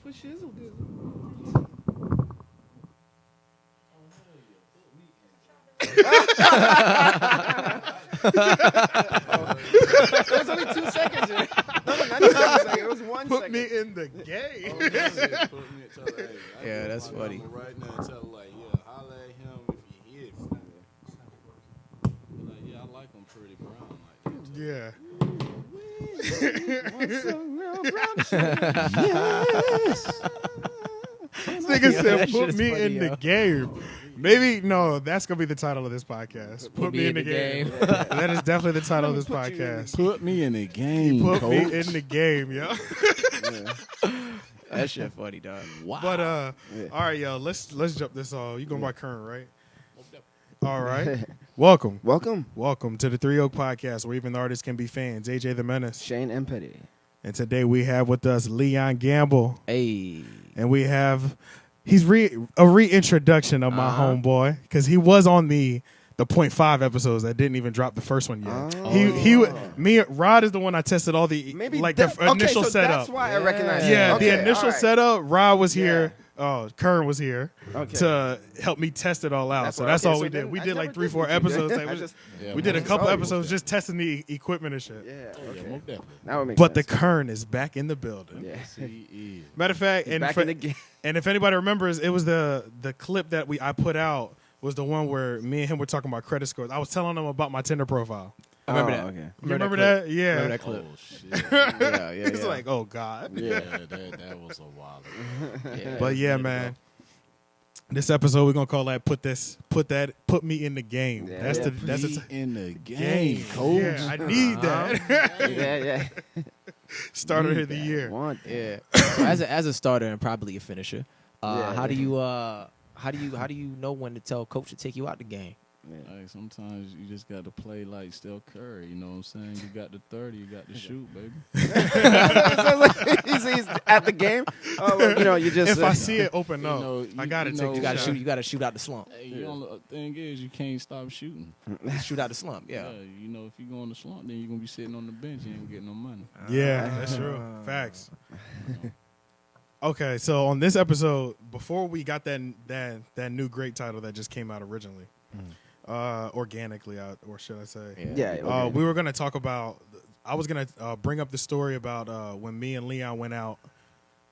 Put shizzle dizzle. It was only 2 seconds. No, not 2 seconds. It was 1 Put second. me in the game. Yeah, that's funny. Right now, tell her, like, yeah, holla at him if you hear it from me. Like, yeah, I like him pretty brown like that. Yeah. This nigga that said, shit "Put is me funny, in the yo. game." Maybe no, that's gonna be the title of this podcast. Put me in the game. That is definitely the title of this podcast. Put me in the game, Put coach. me in the game, yo. That shit funny, dog. Wow. But all right, yo, let's jump this off. You going by current, right? All right. Welcome to the Three Oak Podcast, where even the artists can be fans. AJ the Menace, Shane M. Petty. and today we have with us Leon Gamble, Hey. and we have he's a reintroduction of my homeboy because he was on the 0.5 episodes that didn't even drop the first one yet. Rod is the one I tested all the initial so setup. That's why I recognize. Yeah, it. the Okay, initial all right. setup. Rod was Yeah. here. Oh, Kern was here Okay. to help me test it all out. That's So what- that's okay, all so we did. then We I did like never 3-4 did what you did. episodes. I just- We did a couple Sorry. episodes just testing the equipment and shit. Yeah. Okay. most definitely. Now it makes But the sense. Kern is back in the building. Yeah. He is. Matter of fact, He's and back in the game. and if anybody remembers, it was the clip that I put out was the one where me and him were talking about credit scores. I was telling him about my Tinder profile. I remember that. Okay. You remember that? Yeah. Remember that clip? Oh, shit. Yeah. It's like, oh God. Yeah, that was a while ago. Yeah. But yeah, man. This episode we're gonna call that put me in the game. Yeah. That's Yeah. the Be in the game, game, coach. Yeah, I need that. Yeah. Starter Need of the that. year. Want Yeah. So as a starter and probably a finisher, Yeah, how do yeah. you know when to tell coach to take you out the game? Like, sometimes you just got to play like Steph Curry. You know what I'm saying? You got the 30, you got to shoot, baby. he's at the game. Oh, well, you just. If I see it open You up, know, I you- gotta you take know- the You gotta shot. shoot. You gotta shoot out the slump. Hey, you know, the thing is, you can't stop shooting. Shoot out the slump. Yeah. You know, if you go on the slump, then you're going to be sitting on the bench and you ain't getting no money. Yeah, that's true. Facts. Okay, so on this episode, before we got that new great title that just came out originally, organically, or should I say? Yeah. Okay. We were gonna talk about. I was gonna bring up the story about when me and Leon went out,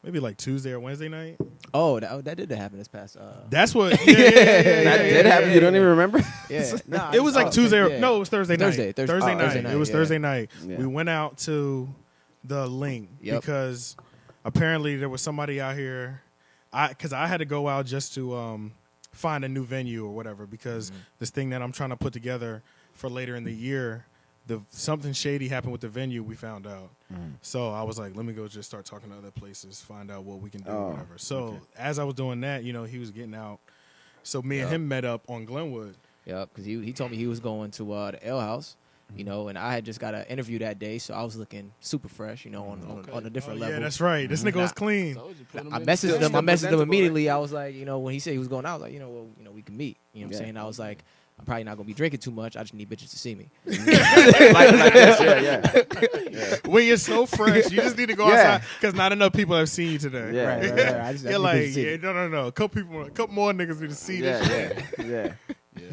maybe like Tuesday or Wednesday night. Oh, that did happen this past. That's what. that did happen. You don't even remember? Yeah. Nah, It was like Tuesday. yeah. No, it was Thursday night. Thursday Thursday night. night. Thursday night, It was yeah. Thursday night. Yeah. We went out to the Link Yep. because apparently there was somebody out here. Because I had to go out just to find a new venue or whatever because this thing that I'm trying to put together for later in the year, something shady happened with the venue. We found out. So I was like, let me go just start talking to other places, find out what we can do, or whatever. So as I was doing that, he was getting out. So me and him met up on Glenwood. Yep, because he told me he was going to the L House, and I had just got an interview that day, so I was looking super fresh, on a different level. Yeah, that's right. This nigga was clean. Told you, put 'em I in messaged the him. I system. messaged him immediately. I was like, when he said he was going out, I was like, we can meet. You know what I'm Yeah. saying? I was like, I'm probably not gonna be drinking too much. I just need bitches to see me. like this. Yeah. When you're so fresh, you just need to go Yeah. outside because not enough people have seen you today. Yeah. Right. I just You're need like, bitches to see me. no. A couple more niggas need to see this.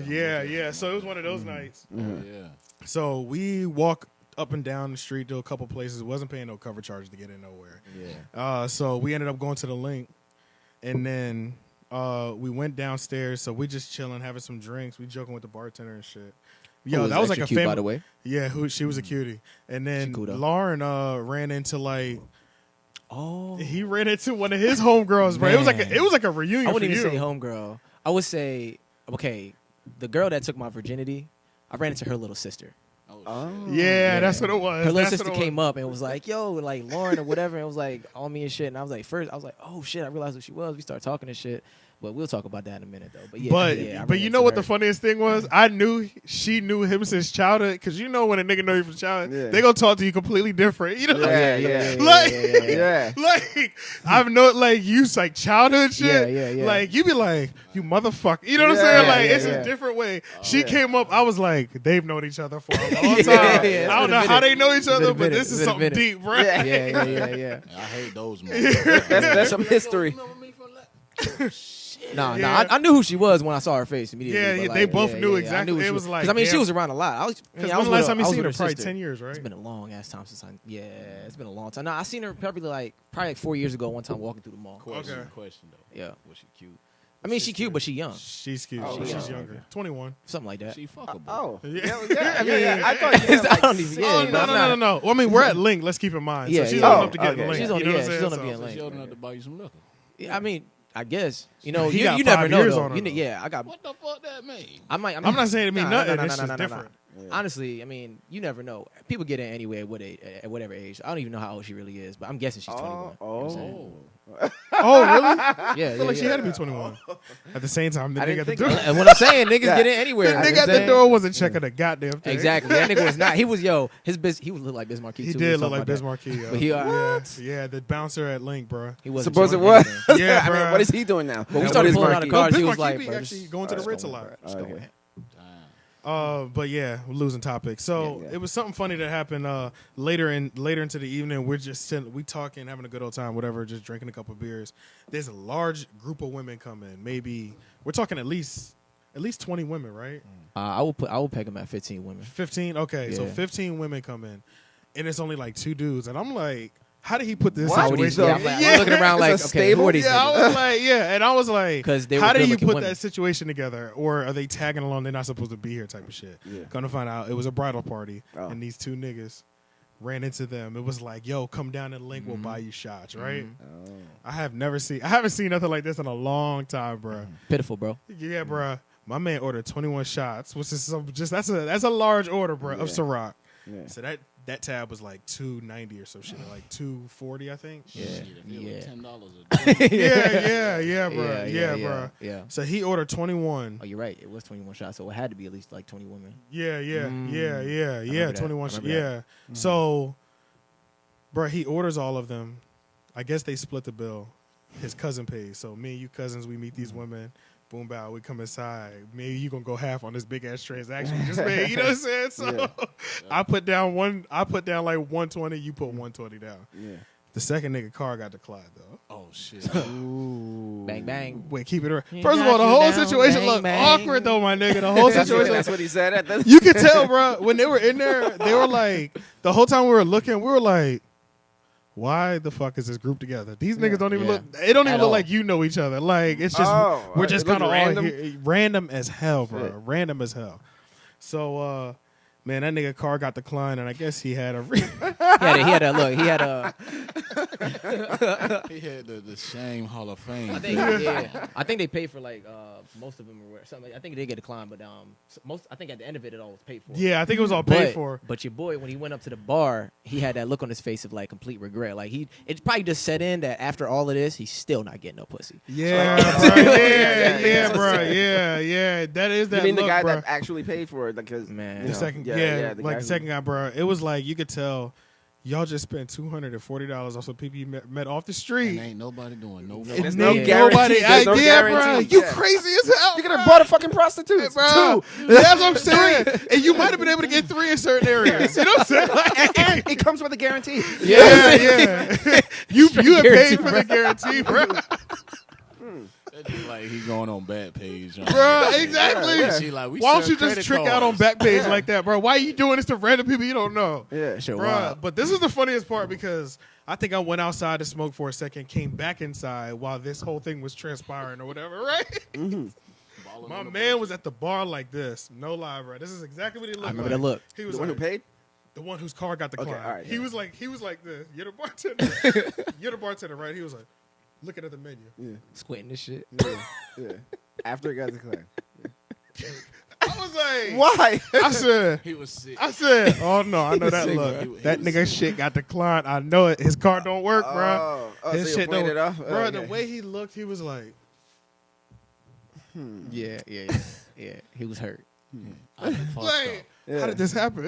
Yeah. Yeah. So it was one of those nights. Yeah. So we walk up and down the street to a couple places. Wasn't paying no cover charge to get in nowhere. Yeah. So we ended up going to the Link, and then we went downstairs. So we just chilling, having some drinks. We joking with the bartender and shit. Yo, Who that was like extra a cute, family. by the way. Yeah, she was a cutie. And then She cool, though. Lauren ran into like. Oh. He ran into one of his homegirls, bro. It was like a reunion I for wouldn't you. even say homegirl. I would say, okay, the girl that took my virginity, I ran into her little sister. Oh, shit. Yeah, that's what it was. Her little That's sister what it was. came up and was like, yo, like Lauren or whatever, and was like on me and shit. And I was like, oh shit, I realized who she was. We started talking and shit. But we'll talk about that in a minute, though. But I but ran you know into what the her. funniest thing was? I knew she knew him since childhood, because you know when a nigga know you from childhood, Yeah. they gonna talk to you completely different. You know, Yeah. like, Yeah. like I've known like you like childhood shit. Yeah. Like you be like, you motherfucker. You know what I'm Yeah, saying? yeah, Like yeah, it's yeah. a different way. She Yeah. came up. I was like, they've known each other for a long time. Yeah, it's I been don't a know how minute. they know each It's been other, a but minute. this is It's been a something minute. deep, bro. Yeah. I hate those motherfuckers. That's some history. Remember me from that? Nah, Yeah. I knew who she was when I saw her face immediately. Yeah, but, yeah, like, they both knew I exactly. who It she was like, because I mean, she damn. was around a lot. I was Because I when was the last with her- time you I was seen with her? Probably sister. 10 years, right? It's been a long ass time since it's been a long time. No, I seen her probably like 4 years ago. One time walking through the mall. Question, Okay. question though. Yeah, Was she cute? I mean, she cute, but she young, She's cute. Oh, She's yeah. younger. 21. something like that. She fuckable. Oh. Yeah. Yeah. I thought you meant I like don't even- 16. yeah, Oh, no, no, it's no, not- no, no. Well, I mean, we're at Link. Let's keep in mind. Yeah, so she's yeah. old enough to get okay. in Link. She's you on- know yeah, what I'm she's saying? on the So- BN Link. She old enough to buy you some liquor. Yeah, I mean, I guess you know He you, got you never 5 know years though. on her, You know, though. yeah, I got. What the fuck that mean? I might. I'm not saying it mean Nah, nothing. nah, It's nah, just nah, nah, nah. different. Honestly, I mean, you never know. People get in anyway at whatever age. I don't even know how old she really is, but I'm guessing she's 21. You know what I'm saying? Oh, really? Yeah, I feel like she had to be 21. At the same time, the I nigga didn't at the think door. of And what I'm saying, niggas Yeah. get in anywhere. The you know nigga what at I'm the saying? door wasn't checking a goddamn thing. Exactly. That nigga was not. He was he looked like Biz Marquis He too. did We look talking like about Biz that. Marquis. But he, yeah, the bouncer at Link, bro. He wasn't. Suppose it showing was. anything. Yeah, I mean, bruh. what is he doing now? But we Yeah, started Biz pulling out the Marquis. cards. Biz He was Marquis like, be bro, actually just- going to the just Ritz a go, lot. bro. Just go Okay. ahead. But yeah, we're losing topic. So Yeah. it was something funny that happened later into the evening. We're just we talking, having a good old time, whatever, just drinking a couple beers. There's a large group of women coming. Maybe we're talking at least 20 women, right? I will peg him at 15 women. 15. Okay, so Yeah. 15 women come in, and it's only like 2 dudes, and I'm like, how did he put this What? situation? Yeah, I'm, like, I'm looking around It's like, a okay, stable? who are these Yeah, niggas? I was like, yeah, and I was like, 'Cause they how were do you good-looking put women. that situation together, or are they tagging along? They're not supposed to be here, type of shit. Yeah. Gonna find out it was a bridal party, Oh. and these 2 niggas ran into them. It was like, yo, come down and Link, we'll buy you shots, right? Oh. I haven't seen nothing like this in a long time, bro. Pitiful, bro. Yeah, bro. My man ordered 21 shots, which is that's a large order, bro, of Yeah. Ciroc. Yeah. So that tab was like $2.90 or some shit, like $2.40, I think. Yeah, Shit, if it yeah. was $10 a day. yeah, bro, yeah, bro. Yeah. So he ordered 21. Oh, you're right. It was 21 shots, so it had to be at least like 20 women. Yeah, remember 21. that. Yeah. So, bro, he orders all of them. I guess they split the bill. His cousin pays. So me and you cousins, we meet these women. Boom, bow, we come inside. Maybe you gonna go half on this big ass transaction we just made. You know what I'm saying? So I put down like 120. You put 120 down. Yeah. The second nigga car got declined though. Oh shit. Ooh. Bang, bang. Wait, keep it around. You First of got all, the you whole down, situation bang, looked bang. awkward though, my nigga. The whole situation. That's what he said. At the You could tell, bro, when they were in there, they were like, the whole time we were looking, we were like, why the fuck is this group together? These niggas don't even Yeah. look, they don't even At look all. like you know each other. Like, it's just, Oh, we're it just looked kind of all random? here, random as hell, bro. Shit. Random as hell. So, man, that nigga car got declined, and I guess he had a, He had a look. He had a. He had the Shame Hall of Fame. I think, yeah. I think they paid for like most of them or something. I think they get declined, but most. I think at the end of it, it all was paid for. yeah, I think it was all paid But, for. but your boy, when he went up to the bar, he had that look on his face of like complete regret. Like it probably just set in that after all of this, he's still not getting no pussy. Yeah, Oh. bro, Yeah, yeah, bro, yeah, that is that You mean the look, guy bro. that actually paid for it? Because Man. The Yeah. second, Yeah, yeah, the like guy the who- second guy, bro. It was like you could tell, y'all just spent $240 on some people you met off the street. And ain't nobody doing no. And There's ain't no Yeah. guarantee. nobody, There's no yeah, bro. guarantee. You Yeah. crazy as hell. You could have bro. bought a fucking prostitute. Bro. That's what I'm saying. And you might have been able to get 3 in certain areas. You know what I'm saying? Like, And it comes with a guarantee. yeah. You have guarantee, paid for the guarantee, bro. That's just like he going on Backpage. Bro, exactly. Yeah. She like, we Why don't sell you just credit trick out on cards. Backpage like that, bro? Why are you doing this to random people you don't know? Yeah. Shit, Bruh, wild. but this is the funniest part because I think I went outside to smoke for a second, came back inside while this whole thing was transpiring or whatever, right? Balling My on the man was at the bar like this. No lie, bro. This is exactly what he looked I remember like. that look. He was The one who like, paid? the one whose car got declined. all right, he yeah. was like this. You're the bartender. You're the bartender, right? He was like, looking at the menu. Yeah. Squinting this shit. Yeah. After it got declared. I was like, Why? He was sick. I said, oh no, I know that sick, look. bro. He That was nigga shit got declined. I know it. His car don't work, bro. Oh, His so you shit played don't it off? Bro, the Okay. way he looked, he was like, Yeah. He was hurt. I done fucked Like, Yeah. how did this happen?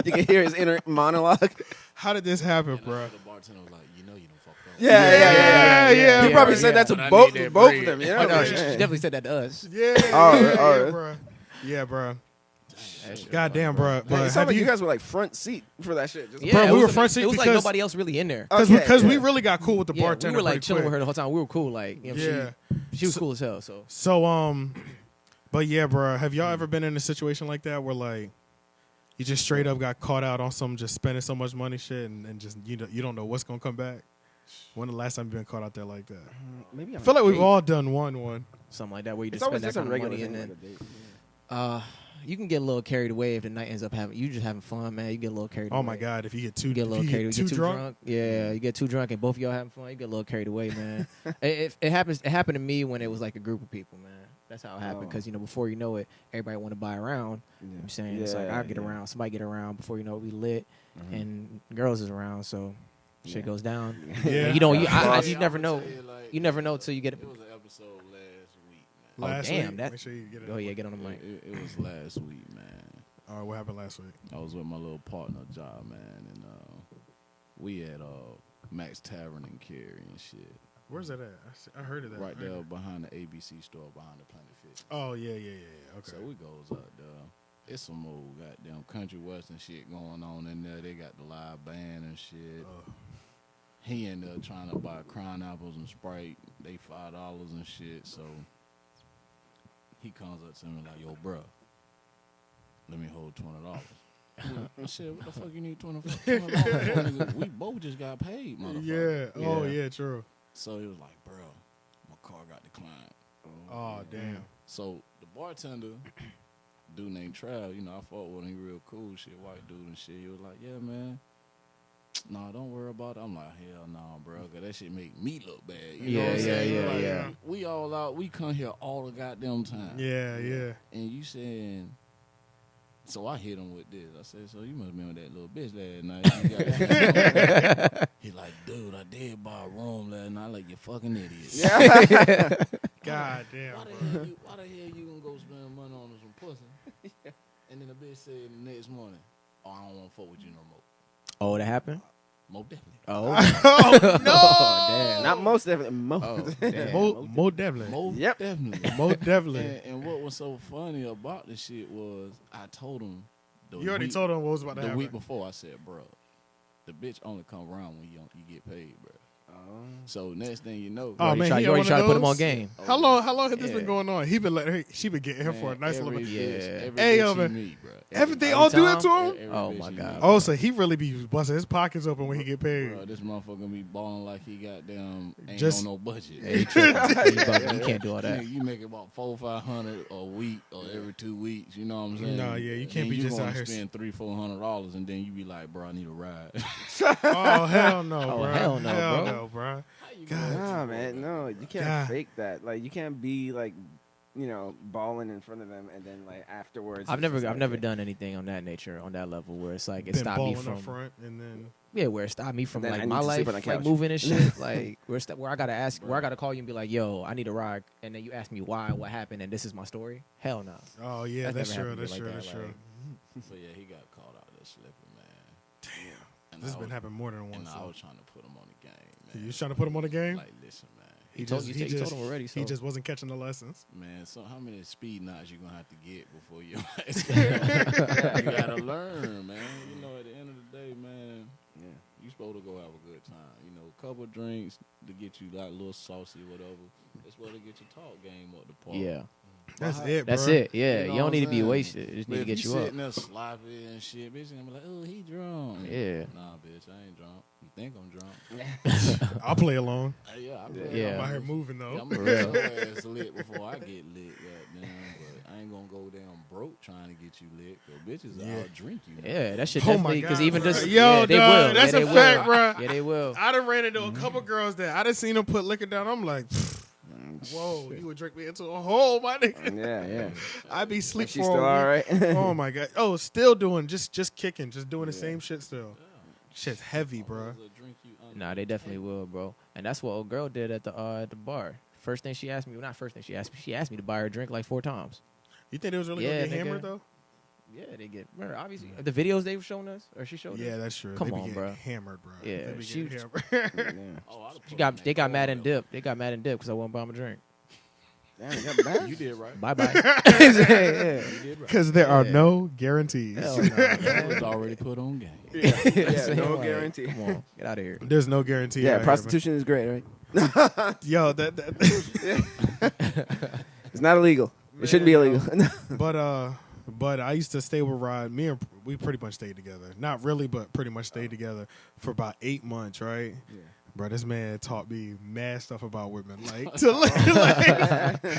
You can hear his inner monologue. How did this happen, up. bro? The bartender was like, you know you done fucked up. Yeah, He probably yeah. said that to But I both need that both bread. of them. You know? Oh, no, she Yeah. definitely said that to us. Yeah, Oh, yeah, oh, bro. Yeah, bro. That shit. Goddamn, bro. It But sounded have like you you? guys were like front seat for that shit. Just Yeah, Bro, it we was were front seat It was like because- nobody else really in there. Because Okay, we yeah. really got cool with the Yeah, bartender. we were like pretty chilling quick. with her the whole time. We were cool. Like, you know, Yeah. she was cool as hell. So So but yeah, bro. Have y'all ever been in a situation like that where like you just straight up got caught out on some just spending so much money shit and just you don't know what's gonna come back? When the last time you been caught out there like that? maybe I feel like we've all done one. something like that where you It's just always spend that just a kind of regular money thing. and Like then a date. you can get a little carried away if the night ends up you just having fun, man. You get a little carried away. Oh my god, if you get too You get a little carried away. too drunk. Yeah, you get too drunk and both of y'all having fun. You get a little carried away, man. It happens. It happened to me when it was like a group of people, man. That's how it happened. Oh. Because before you know it, everybody want to buy around. Yeah. You know what I'm saying it's like I get around, somebody get around. Before you know it, we lit, and girls is around, so shit Yeah. goes down. Yeah. And you Yeah, never I'ma know. tell you, like, You never know till you get. It was an episode last week, man. Last damn, week. that- Make sure you get it. Oh yeah, get on the mic. It was last week, man. All right, what happened last week? I was with my little partner job, man, and we had Max Tavern in Cary and shit. Where's that at? I heard of that. Right there behind the ABC store, behind the Planet Fitness. Oh yeah. Okay. So we goes up there. It's some old goddamn country western shit going on in there. They got the live band and shit. He ended up trying to buy Crown Apples and Sprite. They $5 and shit. So he comes up to me like, "Yo, bruh, let me hold $20." I said, "What the fuck you need $20 for? Nigga, we both just got paid, motherfucker." Yeah. Oh yeah. True. So he was like, "Bro, my car got declined." Oh damn. So the bartender, dude named Trav, I fought with him, he real cool, shit, white dude and shit. He was like, "Yeah, man, nah, don't worry about it." I'm like, "Hell no, bro, cause that shit make me look bad." You know what I'm saying? Like, yeah. We all out, we come here all the goddamn time. Yeah. And you saying, so I hit him with this. I said, "So you must be with that little bitch last night." You got he like, "Dude, I did buy a room last night." Like, "You fucking idiot." God damn. Why Bro. the hell you gonna go spend money on some pussy? And then the bitch said the next morning, "Oh, I don't want to fuck with you no more." Oh, that happened. Most definitely. Oh, no. damn. Not most definitely. Most. Oh, damn. Mo definitely. Most Yep. definitely. Mo definitely. And what was so funny about this shit was I told him You already told him what was about to the happen. week before. I said, "Bro, the bitch only come around when you get paid, bro." So next thing you know, Oh, man, he you already on tried to one put of him on those? game. How long has this Yeah. been going on? She been getting him for a nice little every bit. bitch, Yeah. every Hey, bitch man. he meet, bro. Everything all do that to him? Every Oh, bitch my he God. meet. Oh, so he really be busting his pockets open when he get paid. Bro, this motherfucker be balling like he goddamn ain't Just- on no budget. Yeah, he tripping. He bugging. You can't do all that. Nigga, you make about $400-500 a week or every 2 weeks. You know what I'm saying? No, yeah, you can't Then be you just gonna out here spend $300-400 and then you be like, "Bro, I need a ride." Oh hell no, Oh, bro. hell no, bro. no, bro. God. Nah, man, no, you can't God. fake that. Like, you can't be like, balling in front of them and then like afterwards. I've it's never just like, never done anything on that nature, on that level, where it's like it Been stopped me balling from up front and then where it stopped me from Then I like need my to sleep life, on the like couch. moving and shit, like where I gotta where I gotta call you and be like, "Yo, I need a ride," and then you ask me why, what happened, and this is my story. Hell no. oh yeah, That's that's never true. happened to me That's like true. that, That's true. like- So yeah, he got caught out there slipping, man. Damn, And this has I been was- happening more than And once. I so. was trying to put him on the game, man. You was trying to put him on the game? Like, listen, man. He told you told him already. So. He just wasn't catching the lessons. Man, so how many speed knots you gonna have to get before you? You gotta learn, man. At the end of the day, man, Yeah. you supposed to go have a good time. A couple drinks to get you like a little saucy, whatever. It's what to get your talk game up the park. Yeah, That's Wow. it, bro. that's it. Yeah, You know you what don't I'm need to be saying? wasted. You just But need to if get you you up. sitting there sloppy and shit, bitch, and be like, "Oh, he drunk." Yeah. Nah, bitch, I ain't drunk. You think I'm drunk? I'll play along. Yeah, Yeah. I'm out here moving though. I'm For gonna real. get your ass lit before I get lit, goddamn. But I ain't gonna go down broke trying to get you lit. Cause bitches Yeah. I'll drink you. Yeah, that shit Oh my definitely because God, even bro. just Yo, yeah, they dog, will. that's yeah, a they fact, will. bro. Yeah, they will. I done ran into a couple girls that I done seen them put liquor down. I'm like, whoa, you would drink me into a hole, my nigga. Yeah. I be sleep She's for still a all week. right. Oh my god. Oh, still doing just kicking, just doing the same shit still. Shit's heavy, bro. Drink you under Nah, they definitely will, bro. And that's what old girl did at the bar. First thing she asked me, well, not first thing she asked me to buy her a drink like 4 times. You think it was really Yeah, gonna get nigga. hammered though? Yeah, they get. Remember, obviously, the videos they were showing us, or she showed us. Yeah, that's true. Come they be on, getting bro. hammered, bro. Yeah, they be she- getting hammered. Damn. Oh, I'd have She put got them they in got that mad and corner. dipped. They got mad and dipped because I wouldn't buy them a drink. Damn, you got bad? You did right. Bye bye. You did right. Because there are Yeah. no guarantees. Hell no, That man. was already put on game. Yeah, no Like, guarantee. Come on, get out of here. There's no guarantee. Yeah, out here, prostitution is great, right? man. Yo, that It's not illegal. It shouldn't be illegal. but I used to stay with Rod. We pretty much stayed together. Not really, but pretty much stayed together for about 8 months, right? Yeah. Bro, this man taught me mad stuff about women. Like,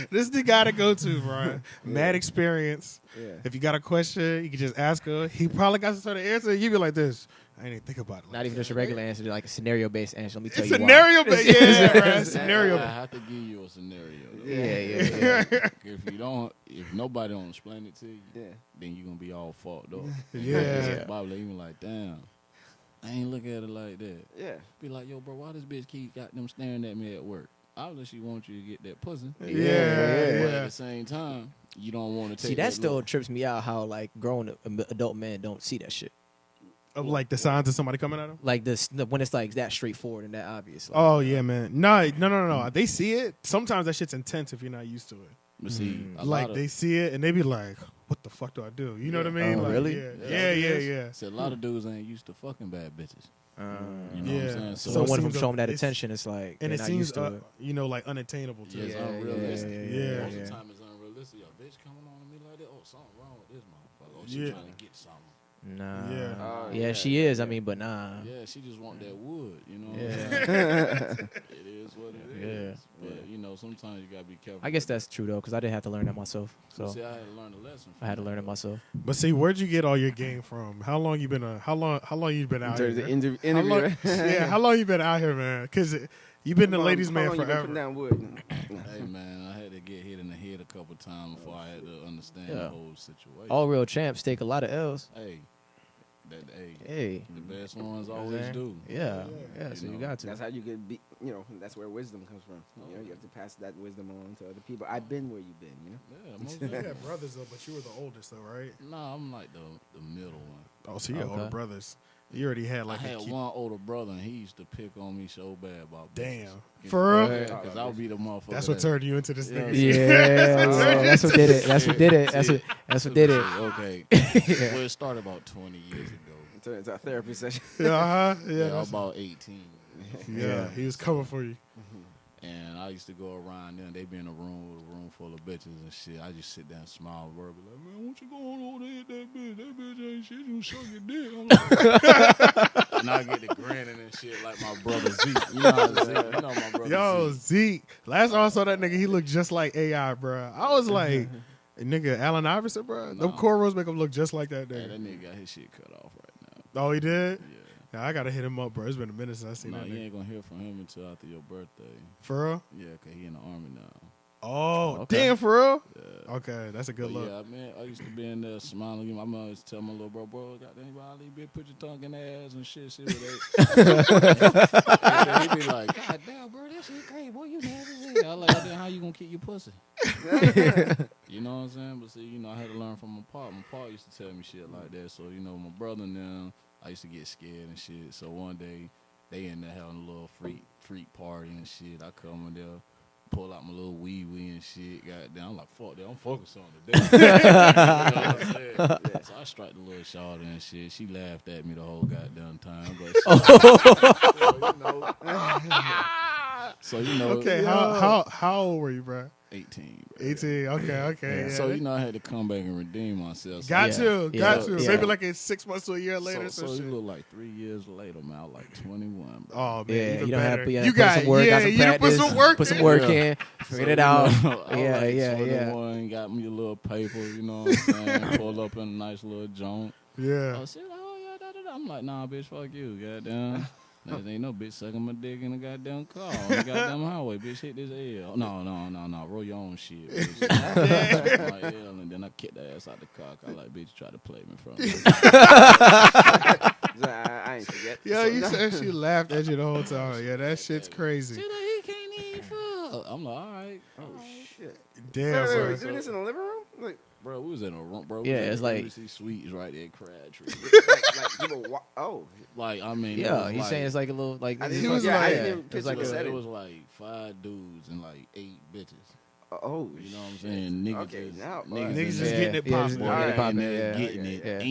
this the guy to go to, bro. Mad experience. Yeah. If you got a question, you can just ask her. He probably got some sort of answer. You be like this. I didn't even think about it. Not even just a regular answer, like a scenario based answer. Let me tell It's you scenario based. Yeah, bro. Scenario I based. have to give you a scenario. Though. Yeah. If nobody don't explain it to you, Yeah. then you're gonna be all fucked up. Yeah. Probably even like, damn, I ain't look at it like that. Yeah. Be like, yo, bro, why this bitch keep got them staring at me at work? Obviously, she wants you to get that pussy. Yeah, But at yeah. the same time, you don't want to take. See, that that still look. trips me out. How like grown adult men don't see that shit. Of like the signs of somebody coming at him. Like this when it's like that straightforward and that obvious. Like, Oh yeah, man. No. They see it. Sometimes that shit's intense if you're not used to it. But see, a Like lot of, they see it and they be like, "What the fuck do I do?" You know what I mean? Oh, Like, really? Yeah. see, a lot of dudes ain't used to fucking bad bitches. You know Yeah. what I'm saying? so, So it one of them seems showing that it's- attention, it's like And they're it not seems, used to it. like unattainable to Yeah, it's Yeah, unrealistic. yeah. Most of Yeah. the time it's unrealistic. Yo, bitch coming on me like that. Oh, something wrong with this motherfucker. Oh, she Yeah. trying to get something. Nah. Yeah. Oh, yeah, yeah, she is. I mean, but nah. Yeah, she just want that wood. You know what I'm Yeah. saying? It is what it Yeah. is. But, you know, sometimes you got to be careful. I guess that's true though, because I did have to learn that myself. So See, I had to learn a lesson. I had to learn it myself. But see, where'd you get all your game from? How long you been? How long you been In out terms here? of interview, How long, right? yeah, how long you been out here, man? Because you've been the ladies' How man long you been forever. putting down wood? Hey, man, I had to get hit in the head a couple times before I had to understand Yeah. the whole situation. All real champs take a lot of L's. Hey, Hey. the best ones You know what I'm always saying? do. Yeah. You So you know, got to. That's how you get be. That's where wisdom comes from. You know, you have to pass that wisdom on to other people. I've been where you've been. You know. Yeah, most You definitely. had brothers though, but you were the oldest though, right? Nah, I'm like the middle one. Oh, so you had Okay. older brothers. You already had like I a had key- one older brother, and he used to pick on me so bad about Damn. bitches. For real? Yeah. Because I would be the motherfucker. That's what that- turned you into this Yeah. nigga. Yeah, bro, that's what did it. That's what did it. That's what did it. Okay. Well, it started about 20 years ago. Turn into a therapy session. Yeah, Yeah, yeah, I was that's- about 18. yeah. He was coming for you. And I used to go around there, and they be in a room with a room full of bitches and shit. I just sit there and smile verbally, like, man, what you going on there hit that bitch? That bitch ain't shit. You suck your dick. I'm like, and I get the grinning and shit like my brother Zeke. You know how Zeke? You know my brother Yo, Zeke. Zeke. Last time I saw that nigga, he looked just like AI, bro. I was like, nigga, Allen Iverson, bro. Them Nah. cornrows make him look just like that Hey, nigga. that nigga got his shit cut off right now. Oh, he did? Yeah. Yeah, I gotta hit him up, bro. It's been a minute since I seen No, that you nigga. ain't gonna hear from him until after your birthday. For real? Yeah, 'cause he in the army now. Oh, okay. damn, for real? Yeah. Okay, that's a good But look. yeah, man, I used to be in there smiling. My mom used to tell my little bro, goddamn, Ali, bitch, put your tongue in their ass and shit, see what they. He'd be like, God damn, bro, that shit crazy, boy, you nasty as hell. I like, then how you gonna keep your pussy? You know what I'm saying? But see, I had to learn from my pop. My pop used to tell me shit like that. So, my brother and them, I used to get scared and shit. So one day, they in there having a little freak party and shit. I come in there, pull out my little wee and shit. Goddamn, I'm like, fuck that. I'm focused on the day. You know what I'm saying? Yeah, so I strike the little shawty and shit. She laughed at me the whole goddamn time. But so, Okay, how old were you, bro? 18. Bro. 18. Okay. Yeah. So, I had to come back and redeem myself. So got Yeah. to. Yeah. Maybe like in 6 months to a year later. So some you shit. look like 3 years later, man. I was like 21, bro. Oh man, Yeah, even you don't better. have to. You got put some work, got some you done practice, put some work. put some in. work Yeah. in, figured it So, out. I was Yeah, like yeah. 21, got me a little paper, you know what I'm saying? Pull up in a nice little joint. Yeah. I said, I'm like, nah, bitch, fuck you, goddamn. There ain't no bitch sucking my dick in the goddamn car on the goddamn highway. Bitch, hit this L. No. Roll your own shit, bitch. My L, and then I kick the ass out the car. I like, bitch, try to play me from me. I ain't forget. Yo, you said she laughed at you the whole time. Yeah, that shit's crazy. She like, he can't even fuck. I'm I'm like, all right. Oh shit! Damn, Wait, bro. we doing this in the living room? Like, Bro, we was in a room, bro. Yeah, it's like- see Sweets right there, Crabtree. people. Oh, Like, I mean, it Yeah, was he's like, saying it's like a little like I it's didn't, was yeah, I like- didn't even it's picture like the a- it setting. was like 5 dudes and like 8 bitches. Oh, You know what I'm shit. saying? Niggas Okay, just, now, niggas, Niggas just just getting it yeah, popping. just boy, getting it in popping, there yeah. getting Yeah. it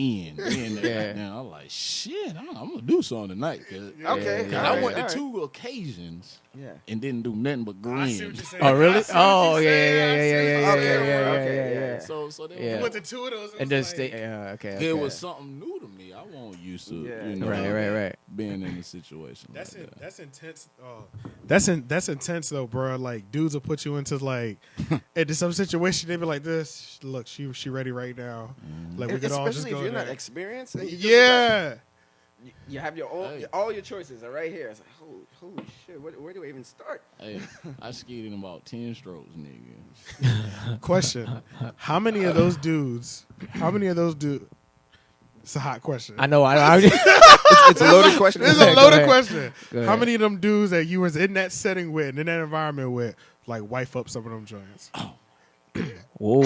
in. Yeah. And I'm like, shit, I'm gonna do something tonight. Cause, Okay, Yeah. I alright, went to alright. 2 occasions Yeah. and didn't do nothing but I grin. see what you're saying. Oh really? I see what Oh you're yeah, saying. yeah, I yeah, see yeah, what yeah, you're yeah, Okay, saying. yeah, okay, yeah, yeah, yeah. yeah. So there Yeah. You went to 2 of those. And just stay. Yeah, okay. It okay. was something new to me. I wasn't used to, Yeah. you know, Right. being in a situation. That's like it. that. That's intense. Oh, that's intense though, bro. Like dudes will put you into like into some situation. They be like, "This, look, she ready right now." Like we could all just Especially go if you're there. not experienced. And you just Yeah. you have your own, Hey. all your choices are right here. It's like, holy shit, where do I even start? Hey, I skied in about 10 strokes, nigga. Question: How many of those dudes? It's a hot question. I know. I It's a loaded question. It's Go a loaded ahead. question. Go How ahead. many of them dudes that you was in that setting with, and in that environment with, like wife up some of them joints? Whoa.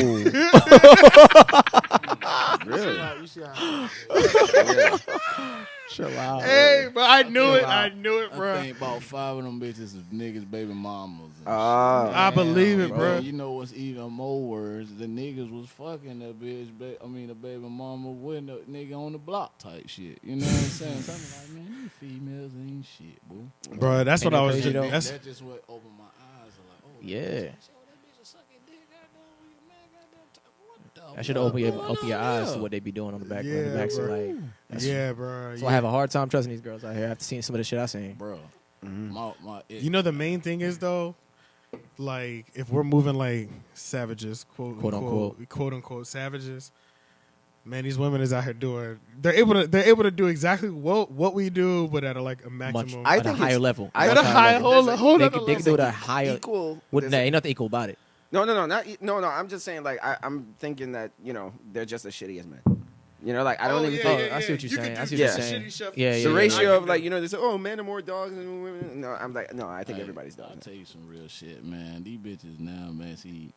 Really? You see how Yeah. Chill out. Hey, but I knew it. Wow. I knew it, I bro. think about 5 of them bitches is niggas' baby mamas. And Ah. I believe it, shit. bro. You know what's even more worse? The niggas was fucking that bitch. The baby mama with the nigga on the block type shit. You know what I'm saying? So I'm like, man, these females ain't shit, bro. Bro, that's Ain't what I that was. crazy, though? That's That just what opened my eyes. Like, oh, Yeah. that bitch is sucking dick. Goddamn, you man, goddamn. What the I should fuck open your going on eyes to here? what they be doing on the back. Yeah, on the back so bro. like, that's, yeah, bro. so I have a hard time trusting these girls out here after seeing some of the shit I seen. Bro, it, You know the main thing is though, like if we're moving like savages, quote unquote savages, man, these women is out here doing. They're able to do exactly what we do, but at like a Much maximum. I at a think higher it's- level. I- Much at a higher level. hold They on, can do it at a higher. Equal. Well, there's nah, a- ain't nothing equal about it. No. I'm just saying, like, I'm thinking that, they're just as shitty as men. You know, like, I don't even think I see what you're You saying. could I see do what you're saying. shitty stuff. Yeah, the yeah, ratio of, like, they say, oh, men are more dogs than women. No, I'm like, no, I think Hey, everybody's I'll dogs. tell you some real shit, man. These bitches now, man. See,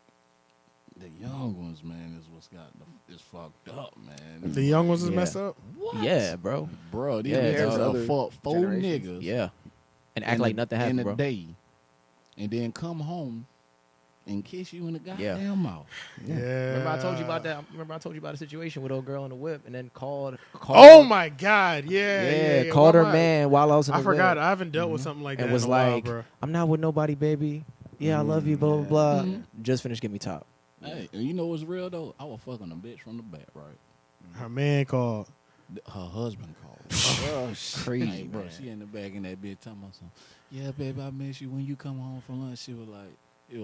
the young ones, man, is what's got is fucked up, man. The young ones is Yeah. messed up. What? Yeah, bro. Bro, these Yeah, niggas dog. are fuck 4 Generations. niggas. Yeah, and act in like a- nothing in happened, a bro. day, and then come home and kiss you in the goddamn mouth. Yeah. Remember I told you about that. Remember I told you about a situation with old girl in the whip, and then called. Oh my God! Yeah, yeah. called Why her am I- man while I was in the I forgot. whip, I haven't dealt with something like that and was in a while, like, bro. "I'm not with nobody, baby. Yeah, I love you, blah blah blah. Just finished giving me top. Hey, and you know what's real though? I was fucking a bitch from the back, right? Her man called. Her husband called. Oh, Crazy, Hey, bro, man. she in the back in that bitch talking about something. Yeah, baby, I miss you. When you come home from lunch, it was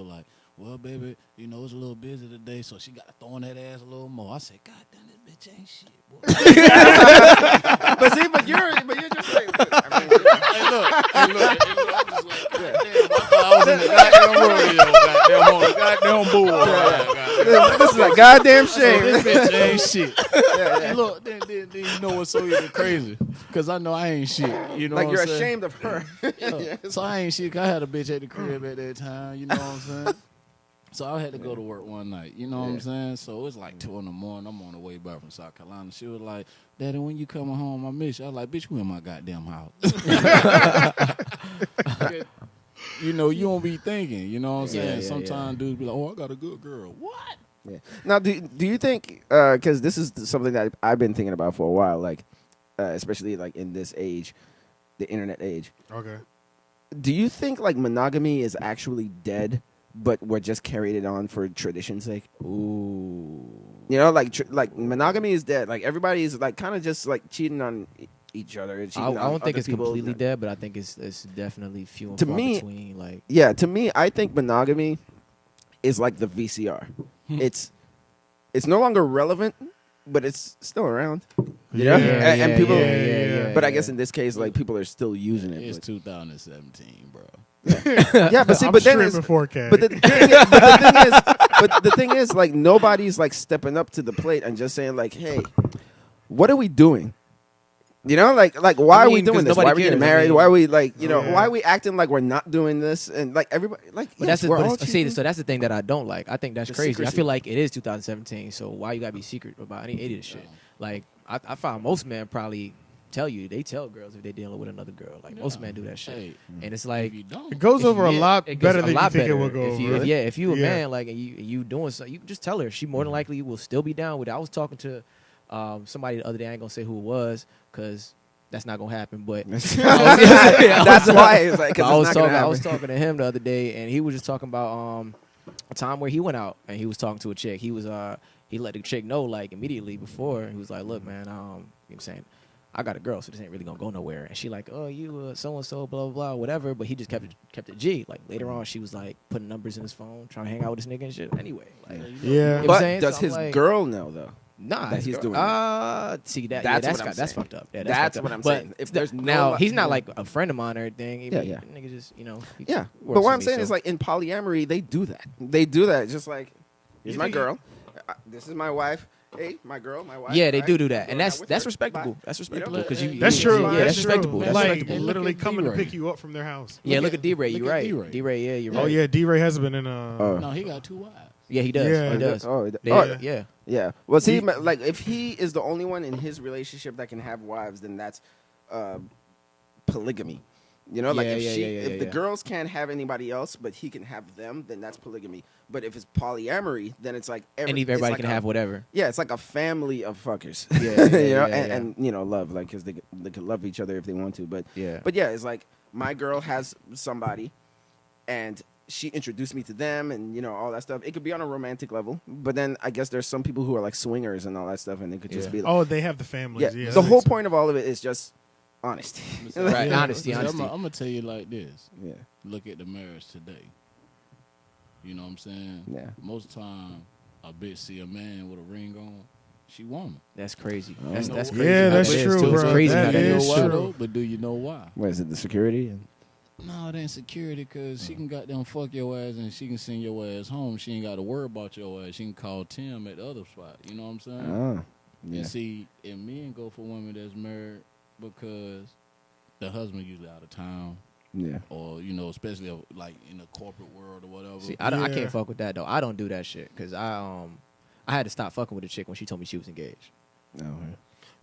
like, well, baby, it's a little busy today, so she got to throw in that ass a little more. I said, God damn, this bitch ain't shit, boy. but you're just like, I mean, Hey, look, I'm just like, goddamn, I thought I was in the goddamn rodeo, goddamn, on the goddamn bull. this is a goddamn So shame. this bitch ain't shit. And look, then you know what's so even crazy? Because I know I ain't shit. You know Like, what you're I'm saying? ashamed of her. Yeah. So I ain't shit. 'Cause I had a bitch at the crib at that time. You know what I'm saying? So I had to go to work one night. You know what I'm saying? So it was like 2 in the morning. I'm on the way back from South Carolina. She was like, Daddy, when you coming home, I miss you. I was like, bitch, you in my goddamn house. You know, you don't be thinking. You know what I'm saying? yeah, Sometimes dudes be like, oh, I got a good girl. What? Yeah. Now, do you think? Because this is something that I've been thinking about for a while, like especially like in this age, the internet age. Okay. Do you think like monogamy is actually dead, but we're just carried it on for tradition's sake? Ooh. You know, like monogamy is dead. Like everybody's like kind of just like cheating on each other. I cheating on don't think other it's people. completely dead, but I think it's definitely few and To far me- between. Like, Yeah, to me, I think monogamy is like the VCR. it's no longer relevant, but it's still around. You know? And people. But I guess in this case, like people are still using it. It's but- 2017, bro. yeah, but see, I'm but then streaming it's, 4K. but the thing is, like nobody's like stepping up to the plate and just saying like, hey, what are we doing? You know, like why are we mean, 'cause doing this? nobody Why are we cares. getting I married? mean- Why are we like, you know, Yeah. why are we acting like we're not doing this? And like everybody, like, But yes, that's we're all see, cheating. so that's the thing that I don't like. I think that's The crazy. secrecy. I feel like it is 2017. So why you gotta be secret about any idiot shit? Like I find most men probably tell you they tell girls if they're dealing with another girl. Like most men do that shit, Hey, and it's like if you don't, It goes if over a yeah, lot it goes better a than you lot think it better. will go If you, over. if you a Yeah. man like and you doing something, you can just tell her. She more than likely will still be down with it. I was talking to somebody the other day. I ain't gonna say who it was because that's not gonna happen. But That's why it's like, 'cause I was it's not gonna talking. I was happen. talking to him the other day, and he was just talking about a time where he went out and he was talking to a chick. He was he let the chick know like immediately before. He was like, "Look, man, you know what I'm saying, I got a girl, so this ain't really gonna go nowhere." And she like, "Oh, you so and so, blah blah blah, whatever." But he just kept it G. Like later on, she was like putting numbers in his phone, trying to hang out with this nigga and shit. Anyway, like, Yeah. You know what I'm But saying? does So I'm his like, girl know though? Nah, that his he's girl- doing see that. That's yeah, what I'm that's saying. fucked up. Yeah, That's fucked up. what I'm But saying. If there's no now li- he's not like a friend of mine or anything. Yeah, yeah. Nigga just he Yeah, works but what with I'm me, saying so- is like in polyamory they do that. They do that. It's just like here's my girl. This is my wife. Hey, my girl, my wife. Yeah, they right? do that, I'm and going out with that's her. respectable. Bye. That's You know? respectable because you. That's true. Yeah, that's that's true. respectable. That's Like respectable. literally Look at coming to D-Ray. pick you up from their house. Yeah, Look look at- at D-Ray. look You're at right. D-Ray. D-Ray, yeah, you're right. Oh yeah, D-Ray has been in No, he got 2 wives. Yeah, he does. Yeah. He does. Oh, They- oh, yeah. yeah. Well, see, He- like if he is the only one in his relationship that can have wives, then that's polygamy. You know, like Yeah, if yeah, she, yeah, yeah, if the yeah. girls can't have anybody else, but he can have them, then that's polygamy. But if it's polyamory, then it's like And it's everybody like can have whatever. Yeah, it's like a family of fuckers. Yeah, you know, yeah, and you know, love, like because they can love each other if they want to. But Yeah. but yeah, it's like my girl has somebody, and she introduced me to them, and you know all that stuff. It could be on a romantic level, but then I guess there's some people who are like swingers and all that stuff, and it could just Yeah. be like, Oh, they have the families. yeah. Yeah, the that whole makes sense. point of all of it is just honesty. Right, Yeah. honesty, honesty. I'm gonna tell you like this. Yeah, Look at the marriage today. You know what I'm saying? Yeah. Most time, a bitch see a man with a ring on, she want him. That's crazy. Oh. That's Yeah, crazy. that's How it is, true, too. It's bro. crazy That how that You know is is. why true. though? But do you know why? what is it? The security? No, it ain't security because she can goddamn fuck your ass and she can send your ass home. She ain't got to worry about your ass. She can call Tim at the other spot. You know what I'm saying? Oh, yeah. And see, and men go for women that's married because the husband usually out of town, Yeah. or you know, especially like in the corporate world or whatever. See, I Yeah. can't fuck with that though. I don't do that shit because I had to stop fucking with a chick when she told me she was engaged. Oh,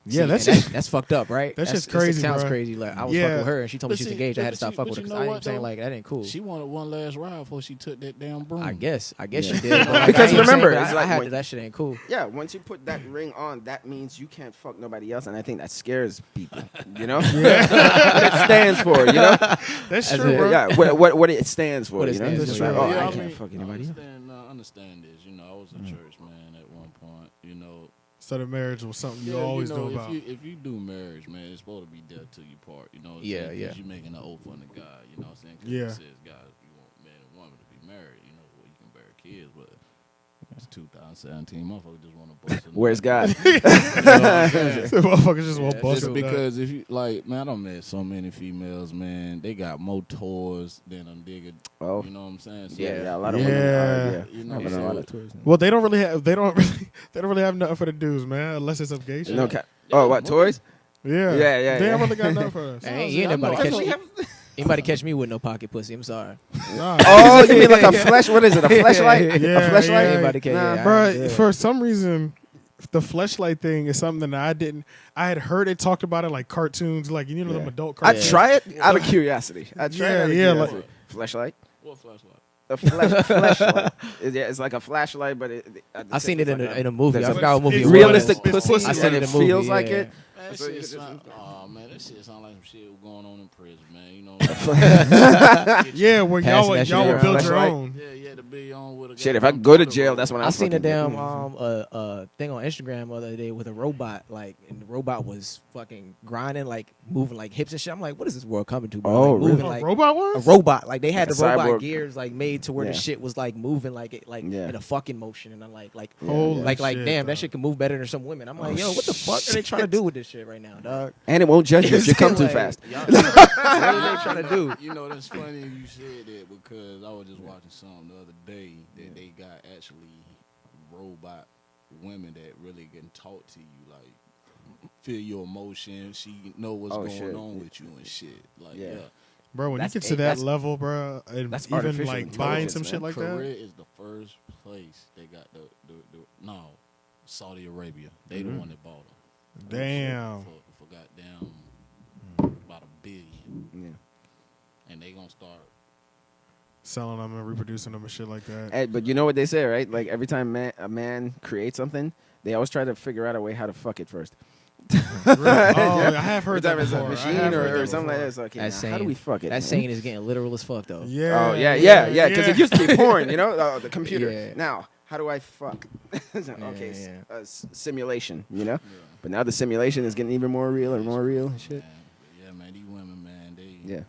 Yeah, See, that's and just that's fucked up, right? That's just It crazy, sounds bro. crazy. Like I was Yeah. fucking with her and she told me But she was see, engaged. I had to but stop you- fucking but with her you because know I what, ain't saying though? like that ain't cool. She wanted one last ride before she took that damn broom. I guess Yeah. she did. But like, Because I ain't remember, saying, it's I like had when- to, that shit ain't cool. Yeah, once you put that ring on, that means you can't fuck nobody else, and I think that scares people. You know, what it stands for. You know, that's That's true, it. bro. yeah, what it stands for. What it You know, stands it's just for. like, oh, Yeah, I I can't mean, fuck anybody else. I understand this. You know, I was a church man at one point. You know, So the marriage was something you yeah, always you know, know about. if you do marriage, man, it's supposed to be death till you part. You know, what I'm Yeah, saying? yeah. 'Cause you making an oath unto God. You know what I'm saying? 'Cause Yeah. It says God, you want man and woman to be married. You know, well, you can bear kids, but it's 2017. Motherfuckers just want to bust. a Where's nut. God? You know what I'm saying? Motherfuckers just won't Yeah, bust Just it. because if you like, man, I done met so many females, man. They got more toys than a nigga. Oh, You know what I'm saying? So, yeah, a lot of Yeah. women are. Yeah, You know, I've been so- on a lot of tours. Well, they don't really have nothing for the dudes, man, unless it's some gay shit. No Oh, what toys? Yeah, Yeah, yeah, They yeah. ain't really got nothing for us. Hey, see, you ain't I know. nobody Because catch anybody catch me with no pocket pussy. I'm sorry. Nah. Oh, you mean like a flesh? What is it? A fleshlight? Yeah, A fleshlight? yeah. Anybody catch? Nah, yeah, I'm Bro, good. for some reason, the fleshlight thing is something that I had heard it talked about in like cartoons, like you know them Yeah. adult I'd cartoons. try it out of curiosity. I'd try it out of Yeah, yeah, curiosity. Fleshlight? What flashlight? A flashlight. Yeah, it's like a flashlight, but I seen it in like a movie. I there's a forgot what movie it was. realistic It's pussy, pussy. I seen and it it in a movie, feels like yeah. it. Man, that So you shit could just- sound, oh man, that shit sound like some shit going on in prison, man. You know, Yeah, where Passing that shit y'all would around. build your Fleshlight. own. yeah, you had to be on with a Shit, if I goddamn go to toilet jail, roll. that's when I I'm seen a fucking damn doing. thing on Instagram the other day with a robot, like, and the robot was fucking grinding, like moving like hips and shit. I'm like, what is this world coming to? Bro? Oh, like, moving really? like Robot a ones? robot. Like they had A the robot cyborg. gears like made to where the Yeah. shit was like moving like it like Yeah. in a fucking motion, and I'm like Holy like shit, damn, dog. that shit can move better than some women. I'm like, yo, what the fuck are they trying to do with this shit right now, dog? And it won't judge you if you come too Like, fast. y'all- what are they trying to do? You know, that's funny you said that because I was just watching something the other day that they got actually robot women that really can talk to you like feel your emotions. She know what's Oh, going shit. on with you and shit. Like, Yeah. yeah. Bro, when That's you get to a- that that's- level, bro, and that's even artificial like buying intelligence, some man. shit like Korea that. is the first place they got the no, Saudi Arabia. They Mm-hmm. the one that bought them. Damn. For goddamn about $1 billion. Yeah. And they gonna start. Selling them and reproducing them and shit like that. But you know what they say, right? Like every time a man creates something, they always try to figure out a way how to fuck it first. Really? Oh, I have heard Every that time before. it's I a have machine heard or that something like before. that. It's like, okay, That now, how do we fuck it? That man? saying is getting literal as fuck though. Yeah. Oh yeah, because it used to be porn, you know, the computer. Yeah. Now, how do I fuck? Okay, yeah. simulation, you know. But now the simulation is getting even more real and more real and shit. Man, yeah, man, these women, man, they. Yeah,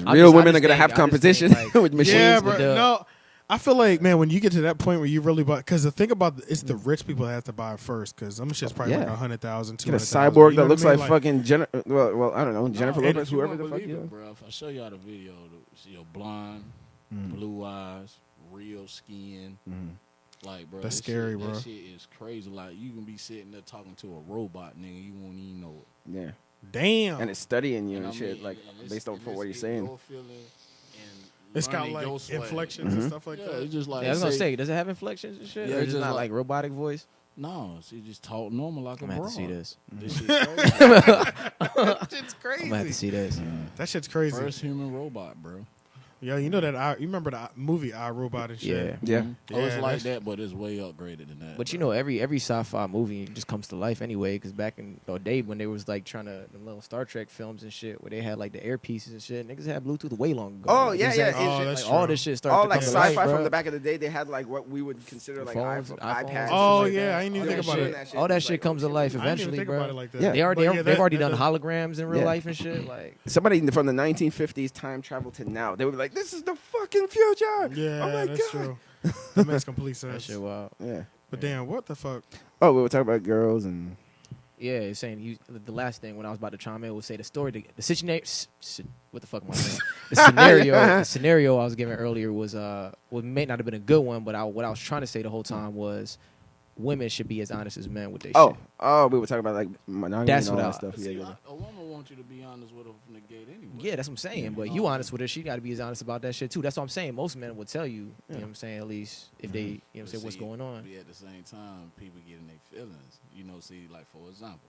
I real just- women I are gonna just have think- competition like, with machines. Yeah, with bro. the- No, I feel like, man, when you get to that point where you really buy, because the thing about it's the rich people that have to buy it first, because them shit's probably Yeah. like 100,000, Get a 200,000. cyborg you know that looks what I mean? like fucking well, I don't know, Jennifer No, Lopez, you whoever won't the fuck believe you it, are. bro. If I show y'all the video, see your blonde, blue eyes, real skin. Like, bro, That's this scary, shit, bro. That shit is crazy. Like, you can be sitting there talking to a robot, nigga. You won't even know it. Yeah, Damn. and it's studying you and I shit, mean, like and it's- based on and what it's you're in saying. your feeling and It's got learning like your swag. inflections and stuff like Yeah, that. it's just like Yeah, I was gonna say, does it have inflections and shit? Yeah, or it's is it just not like- like robotic voice? no, she just talk normal like I'm a gonna broad. have to see this. This shit crazy. That shit's crazy. I'm gonna have to see this. That shit's crazy. First human robot, bro. Yeah, you know that. You remember the movie I, Robot and shit? Yeah. Yeah, Oh, it's Yeah, like that's- that, but it's way upgraded than that. But you bro. know, every sci-fi movie just comes to life anyway. Because back in the day when they was like trying to the little Star Trek films and shit, where they had like the earpieces and shit, niggas had Bluetooth way long ago. Oh, Like, yeah, it's yeah, like- it's- Oh, like, that's all true. this shit started all to like come sci-fi to life, from bro. the back of the day. They had like what we would consider like Phones, iPads. iPhones. and Oh shit like yeah, that. I didn't even All think that about shit- it. that shit All that was shit like, comes oh, to life shit. I didn't eventually, even think bro. about it like that. Yeah. They already But yeah, they've already done that- holograms in real Yeah. life and shit. Like Somebody from the 1950s time traveled to now. They would be like, "This is the fucking future." Yeah, oh my that's god. true. That makes complete that sense. shit wild. Yeah. But damn, what the fuck? Oh, we were talking about girls and Yeah, it's saying the last thing when I was about to chime in was say the story, the situation. What the fuck am I saying? The scenario I was giving earlier was may not have been a good one, but what I was trying to say the whole time was women should be as honest as men with their shit. we were talking about like monogamy That's and all what that stuff. See, Yeah, yeah. a woman wants you to be honest with her from the gate anyway. Yeah, that's what I'm saying. But you honest with her, she got to be as honest about that shit too. That's what I'm saying. Most men would tell you, you know what I'm saying, at least if they, you know what I'm saying, what's See, going on. But at the same time, people getting their feelings. You know, see, like for example,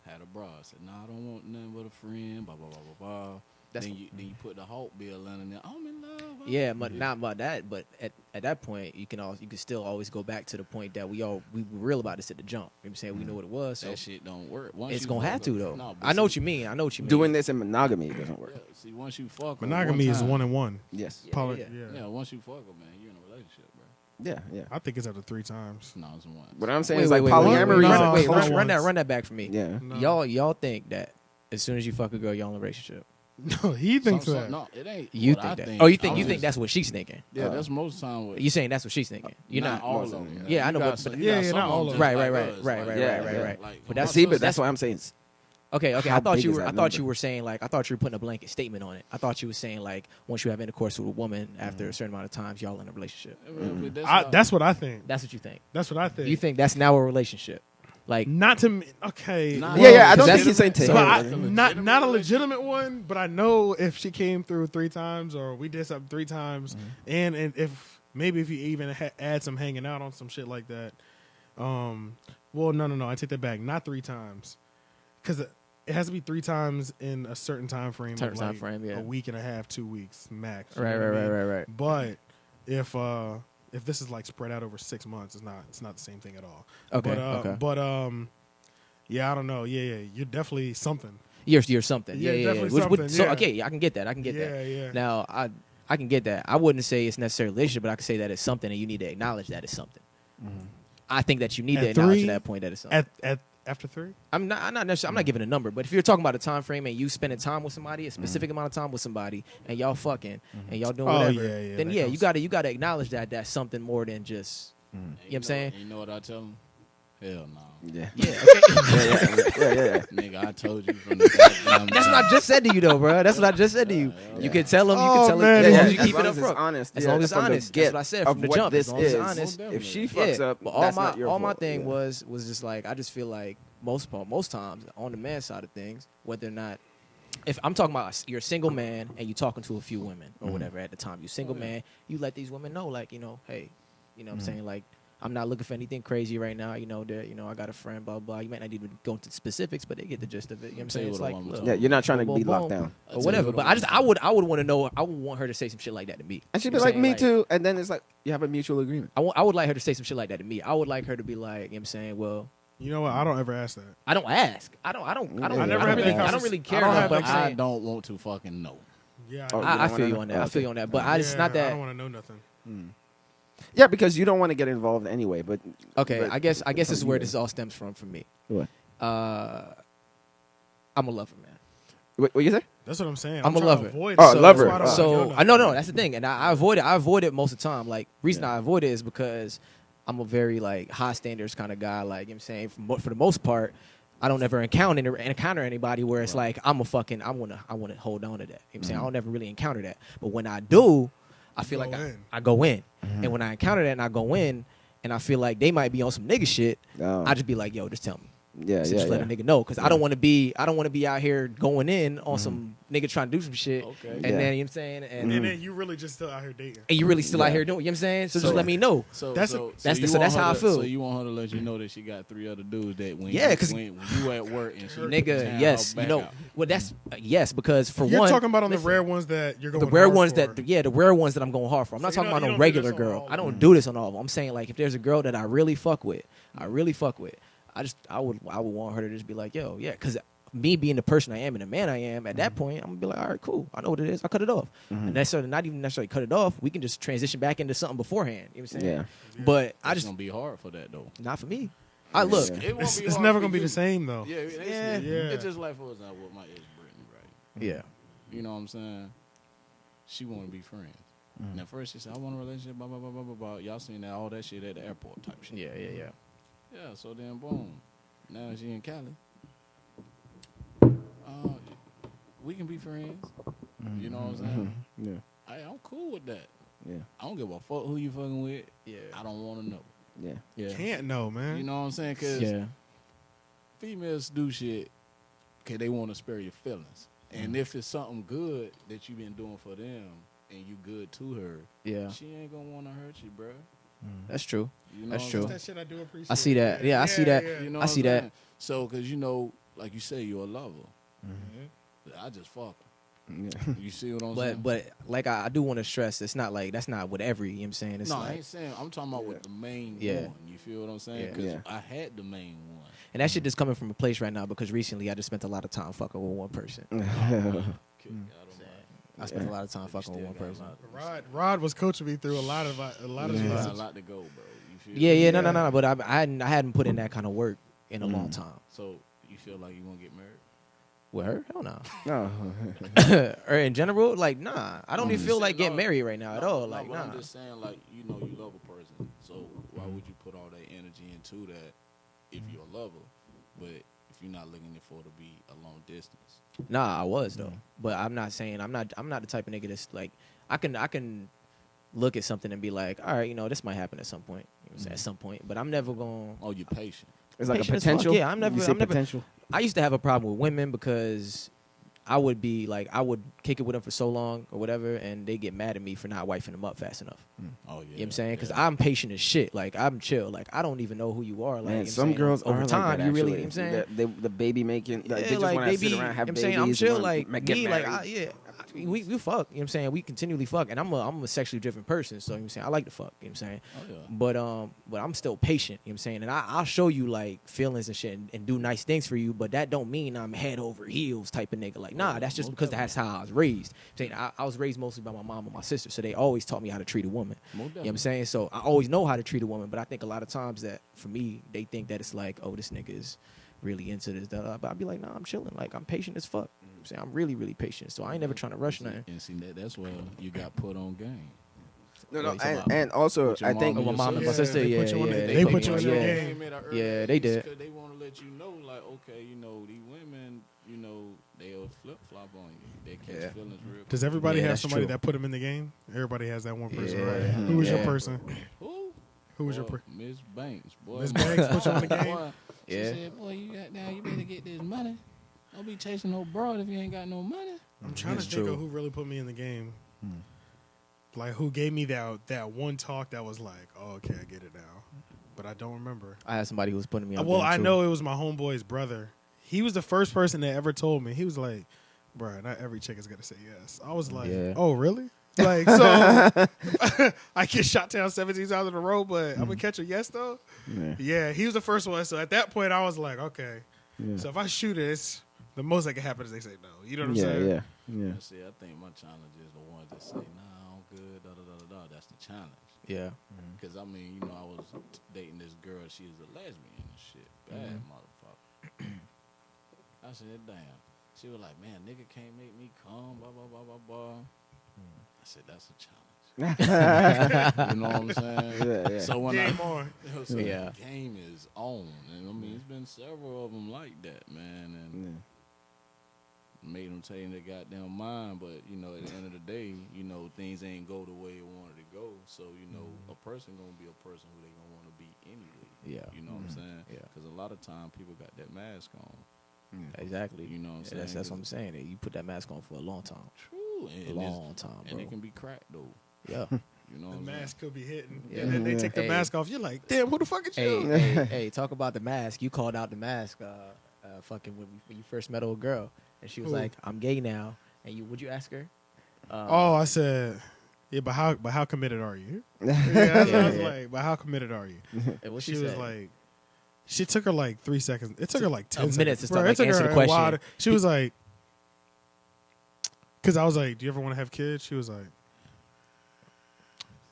had a bra, said, "Nah, I don't want nothing but a friend." Blah blah blah blah blah. That's Then you put the Hulk bill in there. I'm in love. Yeah, but not about that. But at that point, you can still always go back to the point that we were real about this at the jump. You know what I'm saying? We know what it was. So That shit don't work. Once it's you gonna fuck have to up- though. No, but I know see- what you mean. I know what you mean. Doing this in monogamy it doesn't work. Yeah, see, once you fuck her Monogamy one is time- 1 and 1. Yes. Yeah, Poly- yeah. Yeah, once you fuck her, man, you're in a relationship, bro. Yeah, yeah. I think it's up to 3 times. No, it's one. What I'm saying Wait, is wait, like wait, wait, polyamory. wait, is a no, wait, culture. run that back for me. Yeah. No. Y'all think that as soon as you fuck a girl, y'all in a relationship. No, he thinks Some- that. No, it ain't. You what think I that? Oh, you think I'm you think just- that's what she's thinking? Yeah, that's most of the time. What, You saying that's what she's thinking? You're not. all most of of them. them, yeah. I know, You but- got some- but- you Yeah, got yeah, some not of all them of just them. Right, like right, us, right, like, right, Yeah, right, right, yeah. right. Like, But once that's See, I but that's that's- why I'm saying. Okay, How I thought big you is were. that I thought number? you were saying like I thought you were putting a blanket statement on it. I thought you were saying like once you have intercourse with a woman after a certain amount of times, y'all in a relationship. But That's what I think. That's what you think. That's what I think. You think that's now a relationship? Like Not to me. Okay. Nah. well, Yeah, yeah. I don't Because think he's saying to So him. not a legitimate one, but I know if she came through 3 times or we did something 3 times, and if maybe if you even add some hanging out on some shit like that, well, no, I take that back. Not 3 times, because it has to be 3 times in a certain time frame. Certain of time like frame, yeah. a week and a half, 2 weeks max. you right, know what I mean? right. But if this is like spread out over 6 months, it's not the same thing at all. Okay, But, okay. But yeah, I don't know. Yeah, you're definitely something. You're something. Yeah, Yeah. definitely Which- something, So yeah. okay, I can get that. I can get that. Yeah. Now I can get that. I wouldn't say it's necessarily a relationship, but I can say that it's something, and you need to acknowledge that it's something. I think that you need At to acknowledge 3? at that point that it's something. At after 3. I'm not necessarily. I'm not giving a number, but if you're talking about a time frame and you spending time with somebody, a specific amount of time with somebody, and y'all fucking and y'all doing Oh, whatever, yeah, then that yeah, comes- you gotta acknowledge that that's something more than just. You know what I'm saying? You know what I tell them? Hell no. Yeah. Yeah. Okay. Yeah. Nigga, I told you from the goddamn That's what I just said to you, though, bro. That's what I just said to you. You can tell them. You Oh, can tell man. them. Yeah, As long as you as keep long it as up it's front. honest. As yeah, long as it's from the honest. get That's what I said of from the what jump. this As long as it's is. honest. If she Yeah. fucks up, But that's not your all my fault. thing Yeah. was just like I just feel like most times on the man side of things, whether or not, if I'm talking about you're a single man and you're talking to a few women or whatever at the time, you're a single man, you let these women know, like, hey, what I'm saying, like, I'm not looking for anything crazy right now. That I got a friend, blah blah. You might not even go into specifics, but they get the gist of it. You know what I'm saying? It's like, look, yeah, you're not trying to boom, be boom, locked down or whatever. But I would want to know. I would want her to say some shit like that to me. and she'd be like, me too, and then it's like you have a mutual agreement. I would like her to say some shit like that to me. I would like her to be like, you know what I'm saying, well, You know what? I don't ever ask that. I don't ask. I don't really care. I don't want to fucking know. Yeah, I feel you on that. I feel you on that. But I just not I that. don't want to know nothing. Yeah, because you don't want to get involved anyway. But Okay, but I guess this is where you. this all stems from for me. What? I'm a lover, man. What you say? That's what I'm saying. I'm a trying to lover. avoid Oh, it, so lover. that's why I don't So wanna know I no, nothing. that's the thing, and I avoid it. I avoid it most of the time. Like reason I avoid it is because I'm a very like high standards kind of guy. Like you know what I'm saying, for the most part, I don't ever encounter anybody where it's like I want to hold on to that. You know what I'm saying? I don't ever really encounter that. But when I do, I feel like I go in. And when I encounter that and I go in and I feel like they might be on some nigga shit, Oh. I just be like, yo, just tell me. Yeah, So yeah, just let a nigga know, because I don't want to be out here going in on some nigga trying to do some shit, Okay. and Yeah. then you know what I'm saying, and then you really just still out here dating. you really still out here doing, you know what I'm saying? So just let me know. So That's that's how I feel. So you want her to let you know that she got 3 other dudes that when Yeah, 'cause- when you at work and she Nigga, down yes, her you back know, out. well that's yes, because for You're one, talking about on listen, the rare ones that you're going the rare hard ones for. the rare ones that I'm going hard for. I'm not So you talking about don't no do regular this on girl. all I of don't them. do this on all of them. I'm saying like if there's a girl that I really fuck with, I would want her to just be like, yo, yeah, because me being the person I am and the man I am, at that point, I'm gonna be like, all right, cool, I know what it is. I cut it off. And not even necessarily cut it off. We can just transition back into something beforehand. You know what I'm saying? Yeah. But I It's just gonna be hard for that though. not for me. I look. Yeah. It won't It's be never hard going for to be you. the same, though. Yeah, Yeah. it's just like for example with my ex Brittany, right? Yeah. You know what I'm saying? She want to be friends. And at first she said, I want a relationship, blah, blah, blah, blah, blah, blah. Y'all seen that all that shit at the airport type shit. Yeah. Yeah, so then boom. Now she in Cali. We can be friends. You know what I'm saying? Yeah. I'm cool with that. Yeah. I don't give a fuck who you fucking with. Yeah. I don't want to know. Yeah. Yeah. Can't know, man. You know what I'm saying? Because Yeah. females do shit because they want to spare your feelings. And if it's something good that you've been doing for them and you good to her, Yeah. she ain't going to want to hurt you, bro. That's true. You know That's what I'm true. saying? That shit I do appreciate. I see that. Yeah, I see that. You know I what see I'm that. saying? So, because, you know, like you say, you're a lover. I just fuck her. You see what I'm saying? But like I do want to stress, it's not like that's not what every, you know what I'm saying? It's no, like, I ain't saying. I'm talking about with the main Yeah. one. You feel what I'm saying? Yeah. Because Yeah. I had the main one. and that shit just coming from a place right now because recently I just spent a lot of time fucking with one person. Kick out of my- I spent a lot of time fucking with one Still got person. a lot- Rod was coaching me through a lot of Got shit. a lot to go, bro. You feel Yeah, me? no. But I hadn't put in that kind of work in a long time. So you feel like you want to get married? With her? Hell no. No. Or in general, like nah. I don't even feel like getting No, married right now at all. Like but nah. I'm just saying, like, you know, you love a person. So why would you put all that energy into that if you're a lover? But if you're not looking for it to be a long distance. Nah, I was though. But I'm not saying I'm not the type of nigga that's like I can look at something and be like, all right, you know, this might happen at some point. You know what I'm saying? At some point. But I'm never going Oh, you're patient. It's like a Patient as fuck. potential. Yeah, I'm never- You say I'm never- potential. I used to have a problem with women because I would be like, I would kick it with them for so long or whatever, and they get mad at me for not wifing them up fast enough. Oh, yeah. You know what I'm saying? Because yeah. I'm patient as shit. Like, I'm chill. Like, I don't even know who you are. Like, you know Man, what I'm some saying? girls over are time, like that, you really, actually. you know what I'm saying? The baby making, like, they Yeah, just like, want to baby, sit around, have you know what I'm babies. saying? I'm chill. wanna Like, get me, like, married. we fuck. You know what I'm saying? We continually fuck. And I'm a sexually driven person. So, you know what I'm saying? I like to fuck. You know what I'm saying? Oh, yeah. But I'm still patient. You know what I'm saying? And I'll show you, like, feelings and shit and do nice things for you. But that don't mean I'm head over heels type of nigga. Like, nah, that's just most because that's how I was raised. You know what I'm saying? I was raised mostly by my mom and my sister. So they always taught me how to treat a woman. Most You know what I'm definitely. saying? So I always know how to treat a woman, but I think a lot of times that for me, they think that it's like, oh, this nigga is really into this. But I'd be like, nah, I'm chilling. Like, I'm patient as fuck. You know what I'm saying? I'm really, really patient. So I ain't never trying to rush nothing. And see, that's where you got put on game. No, What you talking and, about? and also, With your I think mom Oh, my mom and my Yeah, sister, they yeah, put you on yeah. the- they put you on in the the game. game. at an early Yeah, they age did. 'cause they want to let you know, like, okay, you know, these women, you know, they'll flip flop on you. They catch Yeah. feelings real Does quick. everybody Yeah, have that's somebody true. that put them in the game? Everybody has that one person, Yeah. right? Who was your Yeah. person? Who? Who was your Boy, person? Miss Banks, boy. Miss Banks put you on the game? Boy, She Yeah. said, boy, you better get this money. Don't be chasing no broad if you ain't got no money. I'm trying to That's think true. of who really put me in the game. Like who gave me that one talk that was like, oh, okay, I get it now. But I don't remember. I had somebody who was putting me on. Well, game, I too. know it was my homeboy's brother. He was the first person that ever told me. He was like, bro, not every chick is gonna say yes. I was like, Yeah. oh, really? Like, so I get shot down 17 times in a row, but I'm gonna catch a yes though. Yeah. Yeah, he was the first one. So at that point, I was like, okay. Yeah. So if I shoot it, it's the most that can happen is they say no. You know what I'm Yeah, saying? yeah. See, I think my challenge is the ones that say, nah, I'm good, da-da-da-da-da. That's the challenge. Yeah. Because, I mean, you know, I was dating this girl. She was a lesbian and shit. Bad motherfucker. I said, damn. She was like, man, nigga can't make me come, blah, blah, blah, blah, blah. I said, that's a challenge. You know what I'm saying? Yeah, yeah. So when Game on. so Yeah. the game is on. And, I mean, it's been several of them like that, man. And made them take their goddamn mind. But, you know, at the end of the day, you know, things ain't go the way it wanted to go. So, you know, a person going to be a person who they going to want to be anyway. Yeah. You know what I'm saying? Yeah. Because a lot of time people got that mask on. Exactly. You know what I'm Yeah, saying? that's what I'm saying. You put that mask on for a long time. True. A And long time, and bro. it can be cracked, though. Yeah. You know The what I'm mask could be hitting. Yeah. And then they take the Hey. mask off. You're like, damn, who the fuck is Hey, you? hey, talk about the mask. You called out the mask, fucking when you first met a girl, and she was Who? like, "I'm gay now." And would you ask her? Oh, I said, yeah, but how committed are you? Yeah, I was Yeah. like, but how committed are you? And what She she was said? like, she took her like 3 seconds. It took her like 10 minute seconds. to start, Bro, like, it took answer her the a while question. to- She was like, because I was like, do you ever want to have kids? She was like,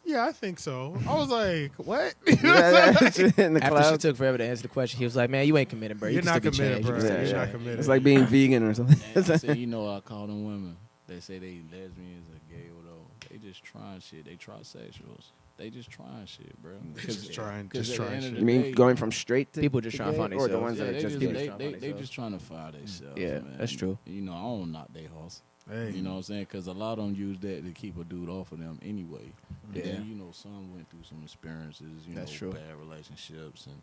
yeah, I think so. I was like, what? In the After she cloud. took forever to answer the question, he was like, "Man, you ain't committed, bro. You You're can not still get committed, changed. You bro. can still You're get not changed." committed. It's like being vegan or something. And I say, you know, I call them women. They say they lesbians or gay or whatever. They just trying shit. They trisexuals. They just trying shit, bro. Just trying at the shit. end of the You mean day- going from straight to People just to trying to gay, find or the themselves. ones Yeah, that they are just just, gay? they just trying to find themselves. Yeah, man. that's true. You know, I don't knock their horse. Hey, You know what I'm saying? Because a lot of them use that to keep a dude off of them anyway. Yeah. And then, you know, some went through some experiences, you That's know, true. bad relationships. And,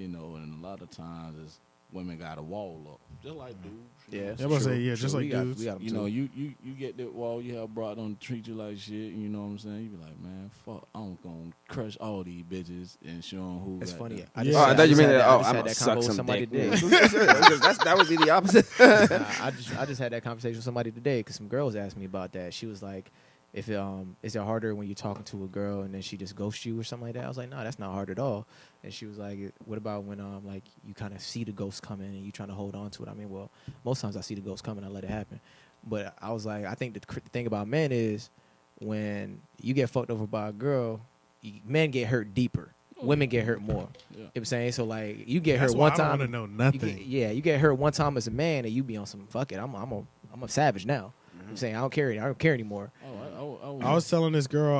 you know, and a lot of times it's women got a wall up. Just like dudes. you Yeah, know. it's I'm gonna say, true. yeah, just True. like we got, dudes. we got 'em You too. know, you get that wall, you have brought on treat you like shit, you know what I'm saying? You be like, man, fuck, I'm gonna crush all these bitches and show them who It's got funny. them. I Yeah. just, Oh, I I thought just you meant had that, I oh, just I'm had gonna that suck convo with some somebody dick. today. Because that would be the opposite. Nah, I just had that conversation with somebody today because some girls asked me about that. She was like, "If is it harder when you're talking to a girl and then she just ghosts you or something like that?" I was like, "No, that's not hard at all." And she was like, "What about when like you kind of see the ghost coming and you trying to hold on to it?" I mean, well, most times I see the ghost coming, I let it happen. But I was like, I think the thing about men is when you get fucked over by a girl, men get hurt deeper. Women get hurt more. Yeah. You know what I'm saying? So like you get that's hurt why one I don't time. want to know You nothing. you get hurt one time as a man, and you be on some fuck it. I'm a savage now. I'm saying I don't care anymore. Oh, I was telling this girl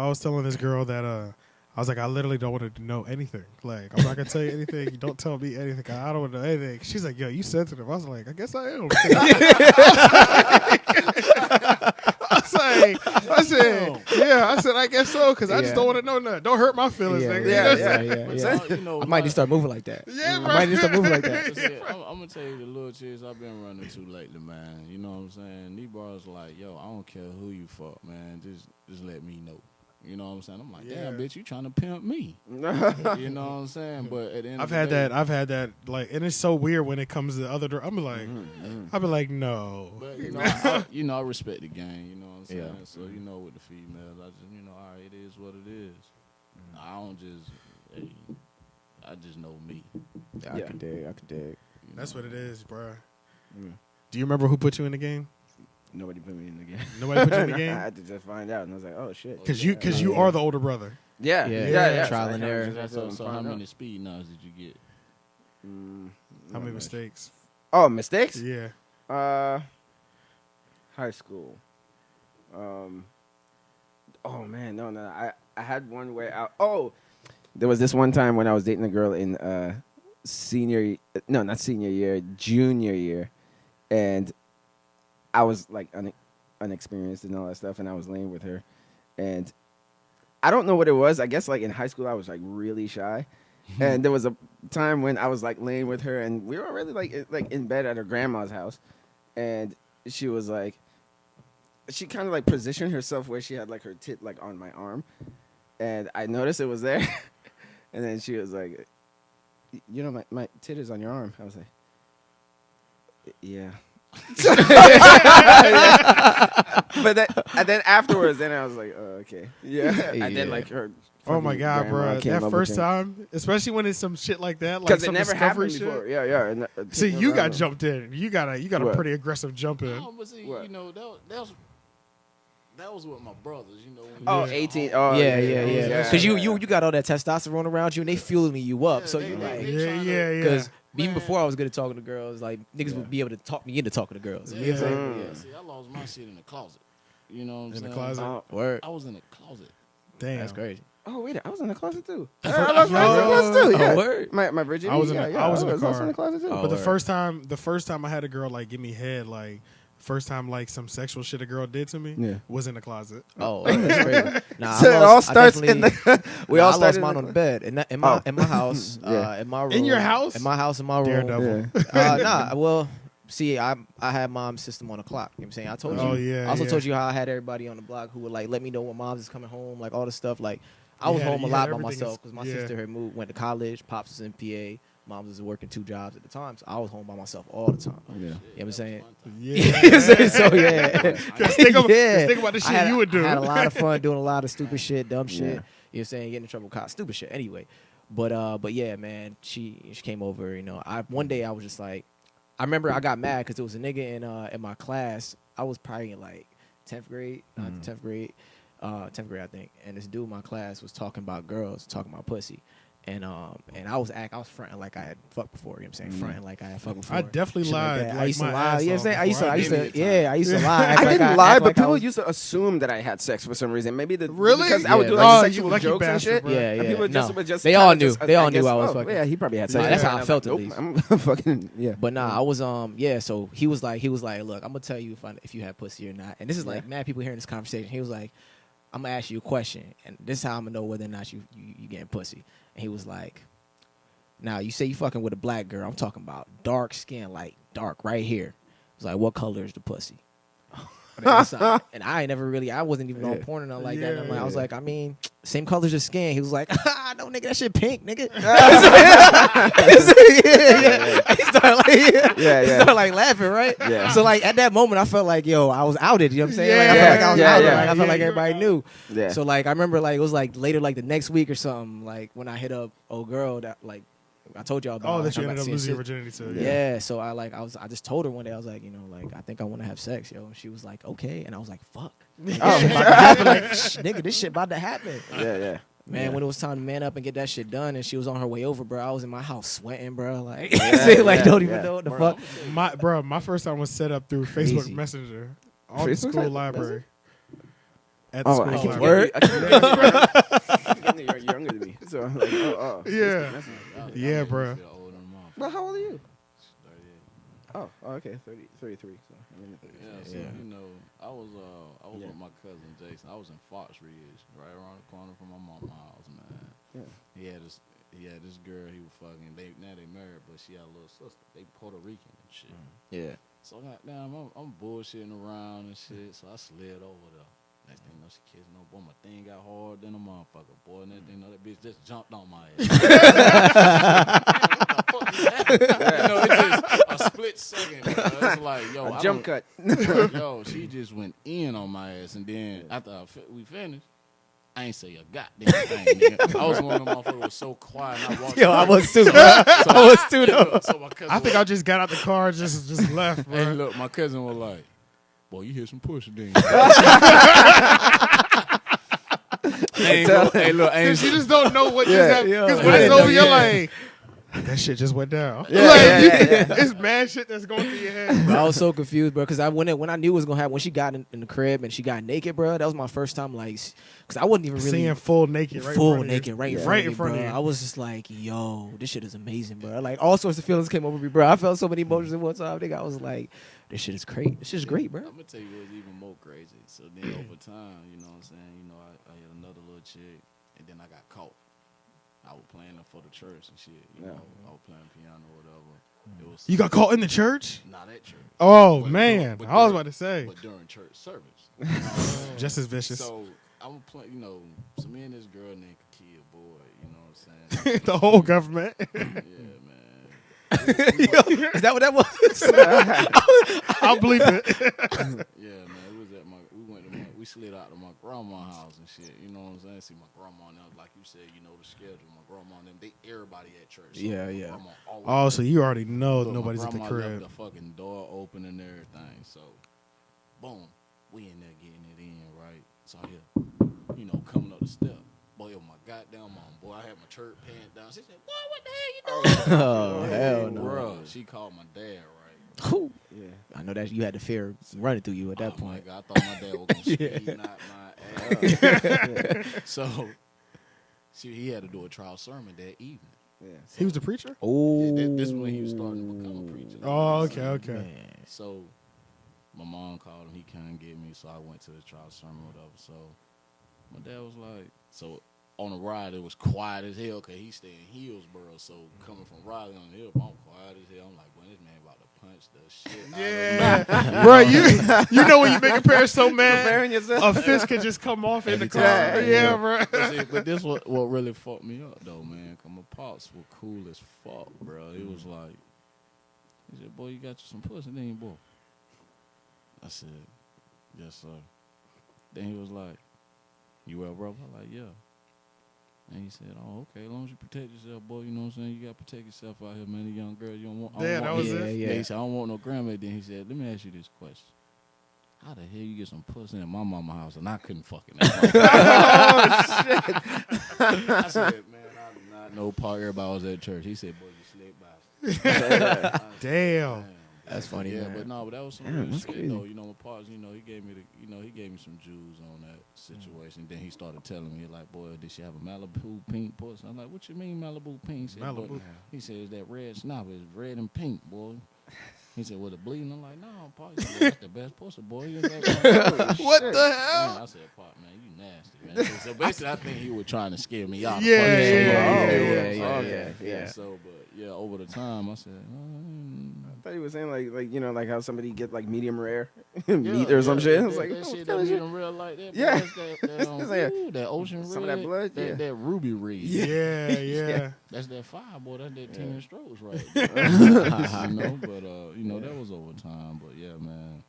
that I was like, I literally don't want her to know anything. Like, I'm not gonna tell you anything. You don't tell me anything. I don't want to know anything. She's like, yo, you sensitive. I was like, I guess I am. I said, I guess so, because I just Yeah. don't want to know nothing. Don't hurt my feelings, Yeah, nigga. yeah, You know what I'm yeah. saying? You know, I might just start moving like that. Yeah, I bro. might just start moving like that. I'm gonna tell you the little chicks I've been running to lately, man. You know what I'm saying? These bars like, yo, I don't care who you fuck, man. Just let me know. You know what I'm saying? I'm like, damn, Yeah. bitch, you trying to pimp me? You know what I'm saying? But at the end I've of the had day, that. I've had that. Like, and it's so weird when it comes to the other. I'm like, I'll be like, no. But you know, I respect the game. You know what I'm saying? Yeah. So you know, with the females, I just all right, it is what it is. I don't just, hey, I just know me. I can dig. you That's know? what it is, bro. Mm. Do you remember who put you in the game? Nobody put me in the game. Nobody put you in the I game? had to just find out, and I was like, oh shit. Because you are the older brother. Yeah, Yeah. yeah. Trial So I and kinda error. just had to So how find out. many speed knots did you get? How many Not much. mistakes? Oh, mistakes? Yeah. High school. Oh man, no. I had one where there was this one time when I was dating a girl in junior year, and I was like unexperienced and all that stuff, and I was laying with her, and I don't know what it was. I guess like in high school I was like really shy, And there was a time when I was like laying with her, and we were already like in bed at her grandma's house, and she was like, she kind of like positioned herself where she had like her tit like on my arm, and I noticed it was there, and then she was like, you know, my tit is on your arm. I was like, yeah. But then afterwards, then I was like, oh, okay, yeah. And then like her. Oh my God, bro! came That up first with it. time, especially when it's some shit like that, like Because it some never discovery happened shit. before. Yeah. And, See, taking you her got around. jumped in. You got a What? pretty aggressive jump in. No, but see, What? you know, that was with my brothers, you know. When Oh, you 18. Oh, Oh, Yeah. Because you got all that testosterone around you, and they fueling you up. Yeah, So they- you they- like, they Yeah, tryna- yeah, yeah. because even Man. before I was good at talking to girls, like niggas would be able to talk me into talking to girls. You know what I'm saying? Yeah, see, I lost my shit in the closet. You know what I'm In saying? the closet? Oh, Word. I was in the closet. Damn, That's crazy. oh, wait, I was in the closet too. I lost my closet too. Yeah. Oh, word. My virginity. I was in the- yeah, I was in the also car. in the closet too. Oh. But the Word. first time I had a girl like give me head, like first time like some sexual shit a girl did to me, Yeah. was in the closet. Oh, that's crazy. Nah, So it all starts I in the. We nah, all I lost started mine in on the the bed in my house, Yeah. in my room. In your house? In my house, in my room. Daredevil. Yeah. Nah, well, see, I had mom's system on the clock. You know what I'm saying? I told you. Oh, yeah, I also yeah. told you how I had everybody on the block who would like let me know when mom's is coming home, like all this stuff. Like I was You had- home a you lot had by everything myself is- because my yeah. sister had went to college. Pops was in PA. Mom was working 2 jobs at the time, so I was home by myself all the time. Yeah. You know what I'm saying? Yeah. So yeah, Cause think about the shit you would do. I had a lot of fun doing a lot of stupid shit, dumb shit. You know what I'm saying? Getting in trouble with cops, stupid shit. Anyway, but yeah, man, she came over. You know, one day I was just like, I remember I got mad because there was a nigga in my class. I was probably in like 10th grade, 10th grade, I think. And this dude in my class was talking about girls, talking about pussy. And I was fronting like I had fucked before. You know what I'm saying? Fronting like I had fucked before. I definitely Shit like lied. that. Like I used to my lie. ass You know what I'm off saying? I used before. to, I used to lie. act I like didn't lie, act but like I people was- used to assume that I had sex for some reason. Maybe Really? because I would Yeah, do like- like Oh, you sexual lucky jokes and bastard, shit. bro. Yeah, And yeah. people No. would just They all kinda knew. just, They all I knew guess, I was oh, fucking. yeah, he probably had sex. Nah, that's And how I was felt like, at nope, least. I'm fucking yeah. But nah, I was yeah. So he was like, look, I'm gonna tell you if you had pussy or not. And this is like mad people hearing this conversation. He was like, I'm gonna ask you a question, and this is how I'm gonna know whether or not you getting pussy. And he was like, now you say you fucking with a black girl. I'm talking about dark skin, like dark right here. It was like, what color is the pussy? And I ain't never really, I wasn't even on porn or nothing like that. And I was like, I mean, same colors as skin. He was like, no, nigga, that shit pink, nigga. He started like, he started like laughing, right? Yeah. So like at that moment, I felt like, yo, I was outed. You know what I'm saying? Yeah, Like, I felt like I was yeah, outed. yeah. Like, I felt like Yeah, everybody knew. Yeah. So like I remember like it was like later like the next week or something, like when I hit up old girl that like I told y'all about. Oh, like, that you I'm ended about up to losing your see virginity to. yeah, so I just told her one day, I was like, you know, like I think I want to have sex, yo. And she was like, okay, and I was like, fuck, like, this shit about to happen. Like, nigga, this shit about to happen. Yeah. Man, when it was time to man up and get that shit done, and she was on her way over, bro, I was in my house sweating, bro, like, don't even know what the fuck. My first time was set up through Crazy. Facebook Messenger on the Facebook school Messenger? library. At the Oh, school I keep library. forgetting you're younger than me. So I'm like, oh. Yeah. Yeah, bro. Well, how old are you? Oh, okay, 33. So I'm in the 30s. Yeah, so Yeah. you know, I was with my cousin Jason. I was in Fox Ridge, right around the corner from my mom's house, man. Yeah. He had this girl he was fucking. Now they married, but she had a little sister. They Puerto Rican and shit. Yeah. So goddamn, I'm bullshitting around and shit. So I slid over there. Next thing you know, she kissed no boy. My thing got hard than a motherfucker, boy. And next thing you know, that bitch just jumped on my ass. What the fuck is that? You know, it's just a split second. Bro. It's like, yo, A jump cut. Yo, she just went in on my ass, and then after we finished, I ain't say a goddamn thing. Nigga. I was one of them motherfuckers who was so quiet. And I walked Yo, I away. was too. I was too though. So my cousin I think I just got out the car, just left, bro. Hey, look, my cousin was like, "Boy, you hear some push, then." Hey, look, Cause you just don't know what just Yeah, happened. yeah. Because when Yeah. it's over, you're Yeah. like, that shit just went down. Yeah, Like, yeah. It's mad shit that's going through your head. Bro, I was so confused, bro, because when I knew it was gonna happen, when she got in the crib and she got naked, bro, that was my first time, like, because I wasn't even really Seeing full naked, right? full in front of you. naked, right in Yeah. front, Right of in me, front of bro. you. I was just like, yo, this shit is amazing, bro. Like all sorts of feelings came over me, bro. I felt so many emotions at one time. I think I was like, this shit is great. This shit is great, bro. I'm gonna tell you what's even more crazy. So then over time, you know what I'm saying? You know, I had another little chick, and then I got caught. I was playing for the church and shit. You Yeah. know, I was playing piano or whatever. It was You got caught in the church? not at church. Oh But man, but I was during- about to say But during church service. just as vicious. So I was playing, you know, so me and this girl named Kakia Boy, you know what I'm saying? The whole government. Yeah, man. Is that what that was? I'll bleep it. Yeah, man. We slid out to my grandma's house and shit. You know what I'm saying? See my grandma now, like you said, you know the schedule. My grandma and them, everybody at church. So Yeah, my yeah. grandma always Oh, so you already know Look, my nobody's at the grandma crib. left the fucking door open and everything. So, boom, we in there getting it in, right? So I hear, you know, coming up the step. Boy, yo, my goddamn mom, boy, I had my church pants down. She said, "Boy, what the hell you doing?" Oh, hell no. Bruh, she called my dad, right? Whew. Yeah. I know that you had the fear running through you at that Oh, my point. God, I thought my dad was gonna speed knock my ass. So, he had to do a trial sermon that evening. Yeah. He was the preacher. Oh, This is when he was starting to become a preacher. Oh, okay. man. So my mom called him. He couldn't get me, so I went to the trial sermon or whatever. So my dad was like, so on the ride, it was quiet as hell because he stayed in Hillsboro. So coming from Raleigh on the hill, I'm quiet as hell. I'm like, well, this man about to punch the shit out of me. Bro, you know when you make a parent so mad, Preparing yourself. a fist could just come off in the Every car. time. Yeah, bro. But this what really fucked me up, though, man. Because my pops were cool as fuck, bro. It was like, he said, boy, you got you some pussy, then you boy. I said, yes, sir. Then he was like, you well, bro? I'm like, yeah. And he said, oh, okay, as long as you protect yourself, boy, you know what I'm saying? You got to protect yourself out here, man. The young girl, you don't want. I don't Yeah, want that was yeah, it. yeah. He said, I don't want no grandma. Then he said, let me ask you this question. How the hell you get some pussy in my mama's house and I couldn't fucking I said, man, I do not know part. Everybody was at church. He said, boy, you slick by. Damn. That's funny, Yeah, man. but that was some Damn, real that's shit. crazy. Though, you know, my pops, you know, he gave me some Jews on that situation. Then he started telling me, like, boy, did she have a Malibu pink pussy? I'm like, what you mean Malibu pink? He said, Malibu. "Boy," he said, it's that red snapper. It's red and pink, boy. He said, was it bleeding? I'm like, no, Pop. He said, well, that's the best pussy, boy. You ain't got What the Man, hell? I said, Pop, man, you nasty, man. So basically, I think he was trying to scare me out. Yeah, Fucking shit. yeah. So, but yeah, over the time, I said, I thought you were saying like you know like how somebody get like medium rare meat or some shit. I was like, that what shit kind that of shit? medium real like that. Yeah. That, that ocean red. Some of that blood, yeah. That ruby red. Yeah. That's that fire, boy. That's that 10 strokes right there. You know, but you know, that was over time. But yeah, man.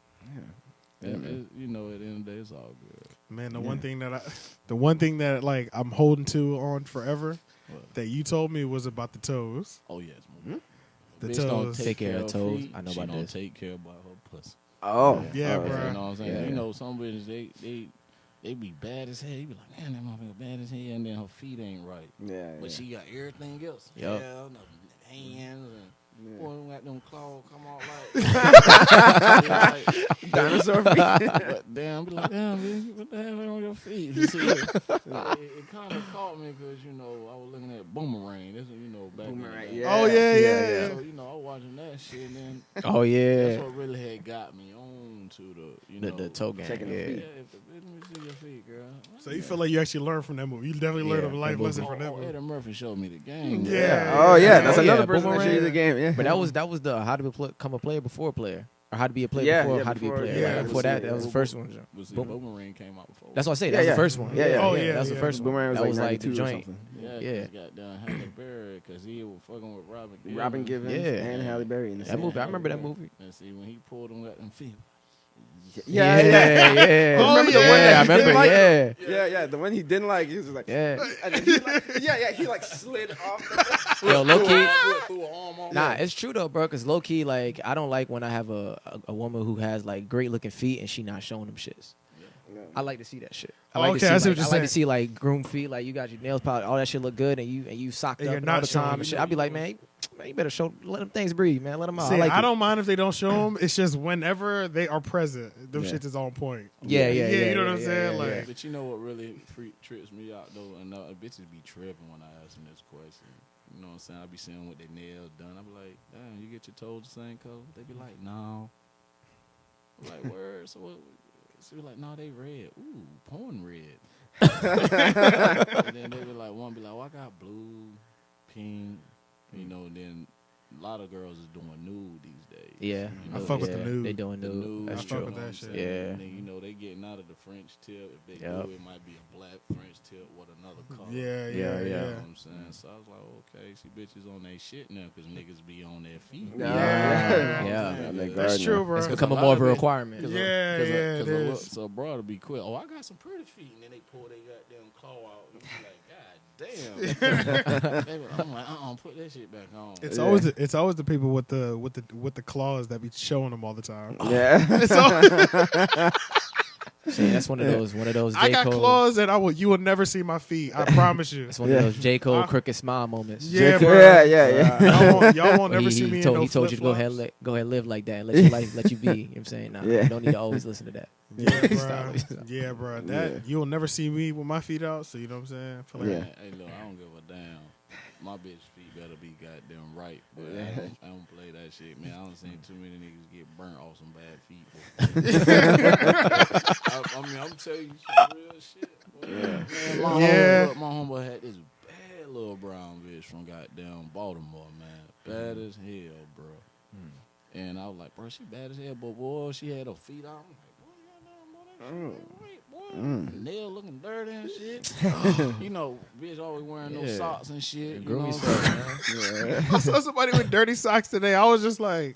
You know, at the end of the day, it's all good. Man, the one thing that like I'm holding to on forever What? that you told me was about the toes. Oh yes, The Bitch don't toes. Take care of toes. feet, I know she about don't this. take care about her pussy. Oh, Yeah, oh, bro. You know what I'm saying? Yeah, You yeah. know, some bitches they be bad as hell. You be like, man, that motherfucker bad as hell, and then her feet ain't right. Yeah, But yeah. she got everything else. Yup. Hell, no hands and Yeah. boy, got them claws come out like, Dinosaur feet. but damn, be like, damn, bitch, what the hell is on your feet? You see, it kind of caught me because you know I was looking at Boomerang. This is back in the Boomerang, day. yeah. Oh yeah. So I was watching that shit, and then Oh that's yeah, what really had got me on to the toe game. Checking the Yeah. feet. Let me see your feet, girl. So you feel like you actually learned from that movie. You definitely learned Yeah, a life that lesson movie. from that movie. Eddie Murphy showed me the game. Yeah. Oh yeah, that's Oh, yeah, another person that Boomerang. showed you the game. Yeah, But that was the how to become a player before a player, or how to be a player Yeah, before yeah, how to be a before- player. yeah, Like, before yeah, that was the yeah. first one. Was Boom. Boomerang came out before? That's what I say. Yeah, That's yeah. the first one. Yeah, yeah. Oh, yeah, that was the yeah. first one. Boomerang was that like was like 92 the or joint. something. Yeah, Yeah. got down Halle Berry because he was fucking with Robin Givens. Robin Givens Yeah. and Halle Berry in the That same. movie, I remember that movie. And see when he pulled him at them feet. Yeah, yeah. yeah. Oh, Remember the one yeah, that I he remember. didn't like? Yeah, Yeah, the one he didn't like. He was just like, yeah. and then he like, he like slid off. Yo, low key. Threw an arm on Nah, it's true though, bro. Cause low key, like, I don't like when I have a woman who has like great looking feet and she not showing them shits. I like to see that shit. I like Okay, I to see see, what like, you're I like to saying. see like groomed feet, like you got your nails polished, all that shit look good, and you socked And up you're and not all the showing time them. and shit. I'd be like, man, you better let them things breathe, man. Let them out. See, I like I it. don't mind if they don't show them. It's just whenever they are present, them Yeah. shits is on point. Yeah, You know what I'm yeah, saying? yeah, Like, yeah. But you know what really trips me out though, and bitches be tripping when I ask them this question. You know what I'm saying? I be seeing with their nails done. I be like, damn, you get your toes the same color? They be like, no. I'm like, word. So what? She was like, no, they red. Ooh, porn red. And then they be like, one be like, oh, I got blue, pink, then a lot of girls is doing nude these days. Yeah, I fuck with the yeah, nude. They doing The nude. nude, That's I fuck true. with that what I'm shit. saying? Yeah. And then, they getting out of the French tip. If they Yep. do, it might be a black French tip with another color. Yeah, Yeah, yeah, yeah. You know yeah. what I'm saying? So I was like, okay, see bitches on their shit now because niggas be on their feet. Yeah. Yeah. Yeah. That's true, bro. It's Cause becoming a more lot of a of it- requirement. Cause Yeah, yeah, it is. So bro to be quick. Oh, I got some pretty feet, and then they pull their goddamn claw out, and you be like, God damn. I'm like, put that shit back on. It's Yeah. always the people with the claws that be showing them all the time. Yeah. It's all, See, that's one of those J. I got Cole. claws and you will never see my feet. I promise you. That's one Yeah. of those J. Cole I- crooked smile moments. Yeah, J. Cole- bro. yeah. Y'all won't Where never see me in no he told you to go ahead, flip-flops. go ahead, and live like that, and let your life let you be. You know what I'm saying? Nah, Yeah. you don't need to always listen to that. Yeah, Stop it. bro. Yeah, bro. Yeah. You'll never see me with my feet out. So you know what I'm saying? I feel like Yeah. Hey, look, I don't give a damn. My bitch feet better be goddamn right, but Yeah. I don't play that shit, man. I don't seen too many niggas get burnt off some bad feet. I'm telling you some real shit. Boy. Yeah. Man, my Yeah. homeboy had this bad little brown bitch from goddamn Baltimore, man. Bad as hell, bro. And I was like, bro, she bad as hell, but boy, she had her feet out. I'm like, boy, goddamn, boy, that shit ain't right, boy. Nail looking dirty and shit. Bitch always wearing no Yeah. socks and shit. You Groom know yourself, what I'm saying? man. I saw somebody with dirty socks today. I was just like,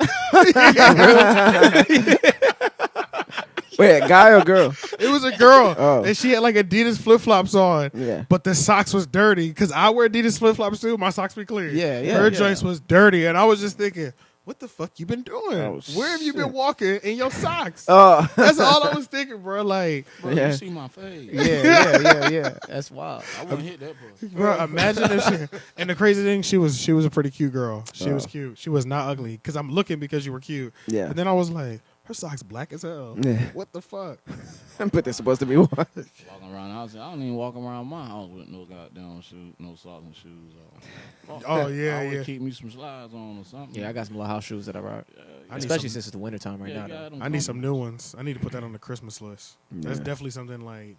Wait, a guy or girl? it was a girl, Oh. and she had like Adidas flip flops on. Yeah. But the socks was dirty because I wear Adidas flip flops too. My socks be clean. Yeah, yeah, Her yeah. joints was dirty, and I was just thinking, what the fuck you been doing? Oh, Where have you been shit. walking in your socks? Oh. That's all I was thinking, bro. Like, Bro, Yeah. you see my face. Yeah. That's wild. I wouldn't hit that pussy. bro, imagine if she. And the crazy thing, she was a pretty cute girl. She was Oh. cute. She was not ugly because I'm looking because you were cute. Yeah. But then I was like, her socks black as hell. Yeah. What the fuck? But they're supposed to be one. Walking around the house, I don't even walk around my house with no goddamn shoes, no socks and shoes on. Fuck Oh, that. yeah, I would yeah. keep me some slides on or something. Yeah, I got some little house shoes that I rock, I need especially some- since it's the wintertime right now. though. I need some new ones. I need to put that on the Christmas list. That's Yeah. definitely something like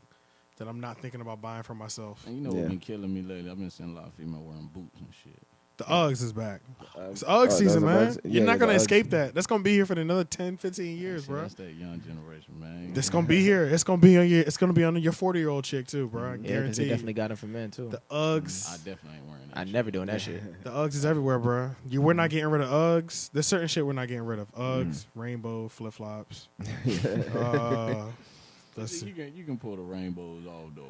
that I'm not thinking about buying for myself. And you know Yeah. what's been killing me lately? I've been seeing a lot of female wearing boots and shit. The Uggs is back. It's Oh, Ugg those season, are man. Uggs? You're Yeah, not yeah, gonna the Uggs. escape that. That's gonna be here for another 10, 15 years, See, bro. That's that young generation, man. It's gonna be here. It's gonna be on your. It's gonna be on your 40-year-old chick too, bro. I Yeah, because guarantee. they definitely got them for men too. The I Uggs. definitely ain't wearing that. I shit. never doing that shit. The Uggs is everywhere, bro. We're not getting rid of Uggs. There's certain shit we're not getting rid of. Uggs, rainbow, flip flops. Let's see. You can pull the rainbows off though.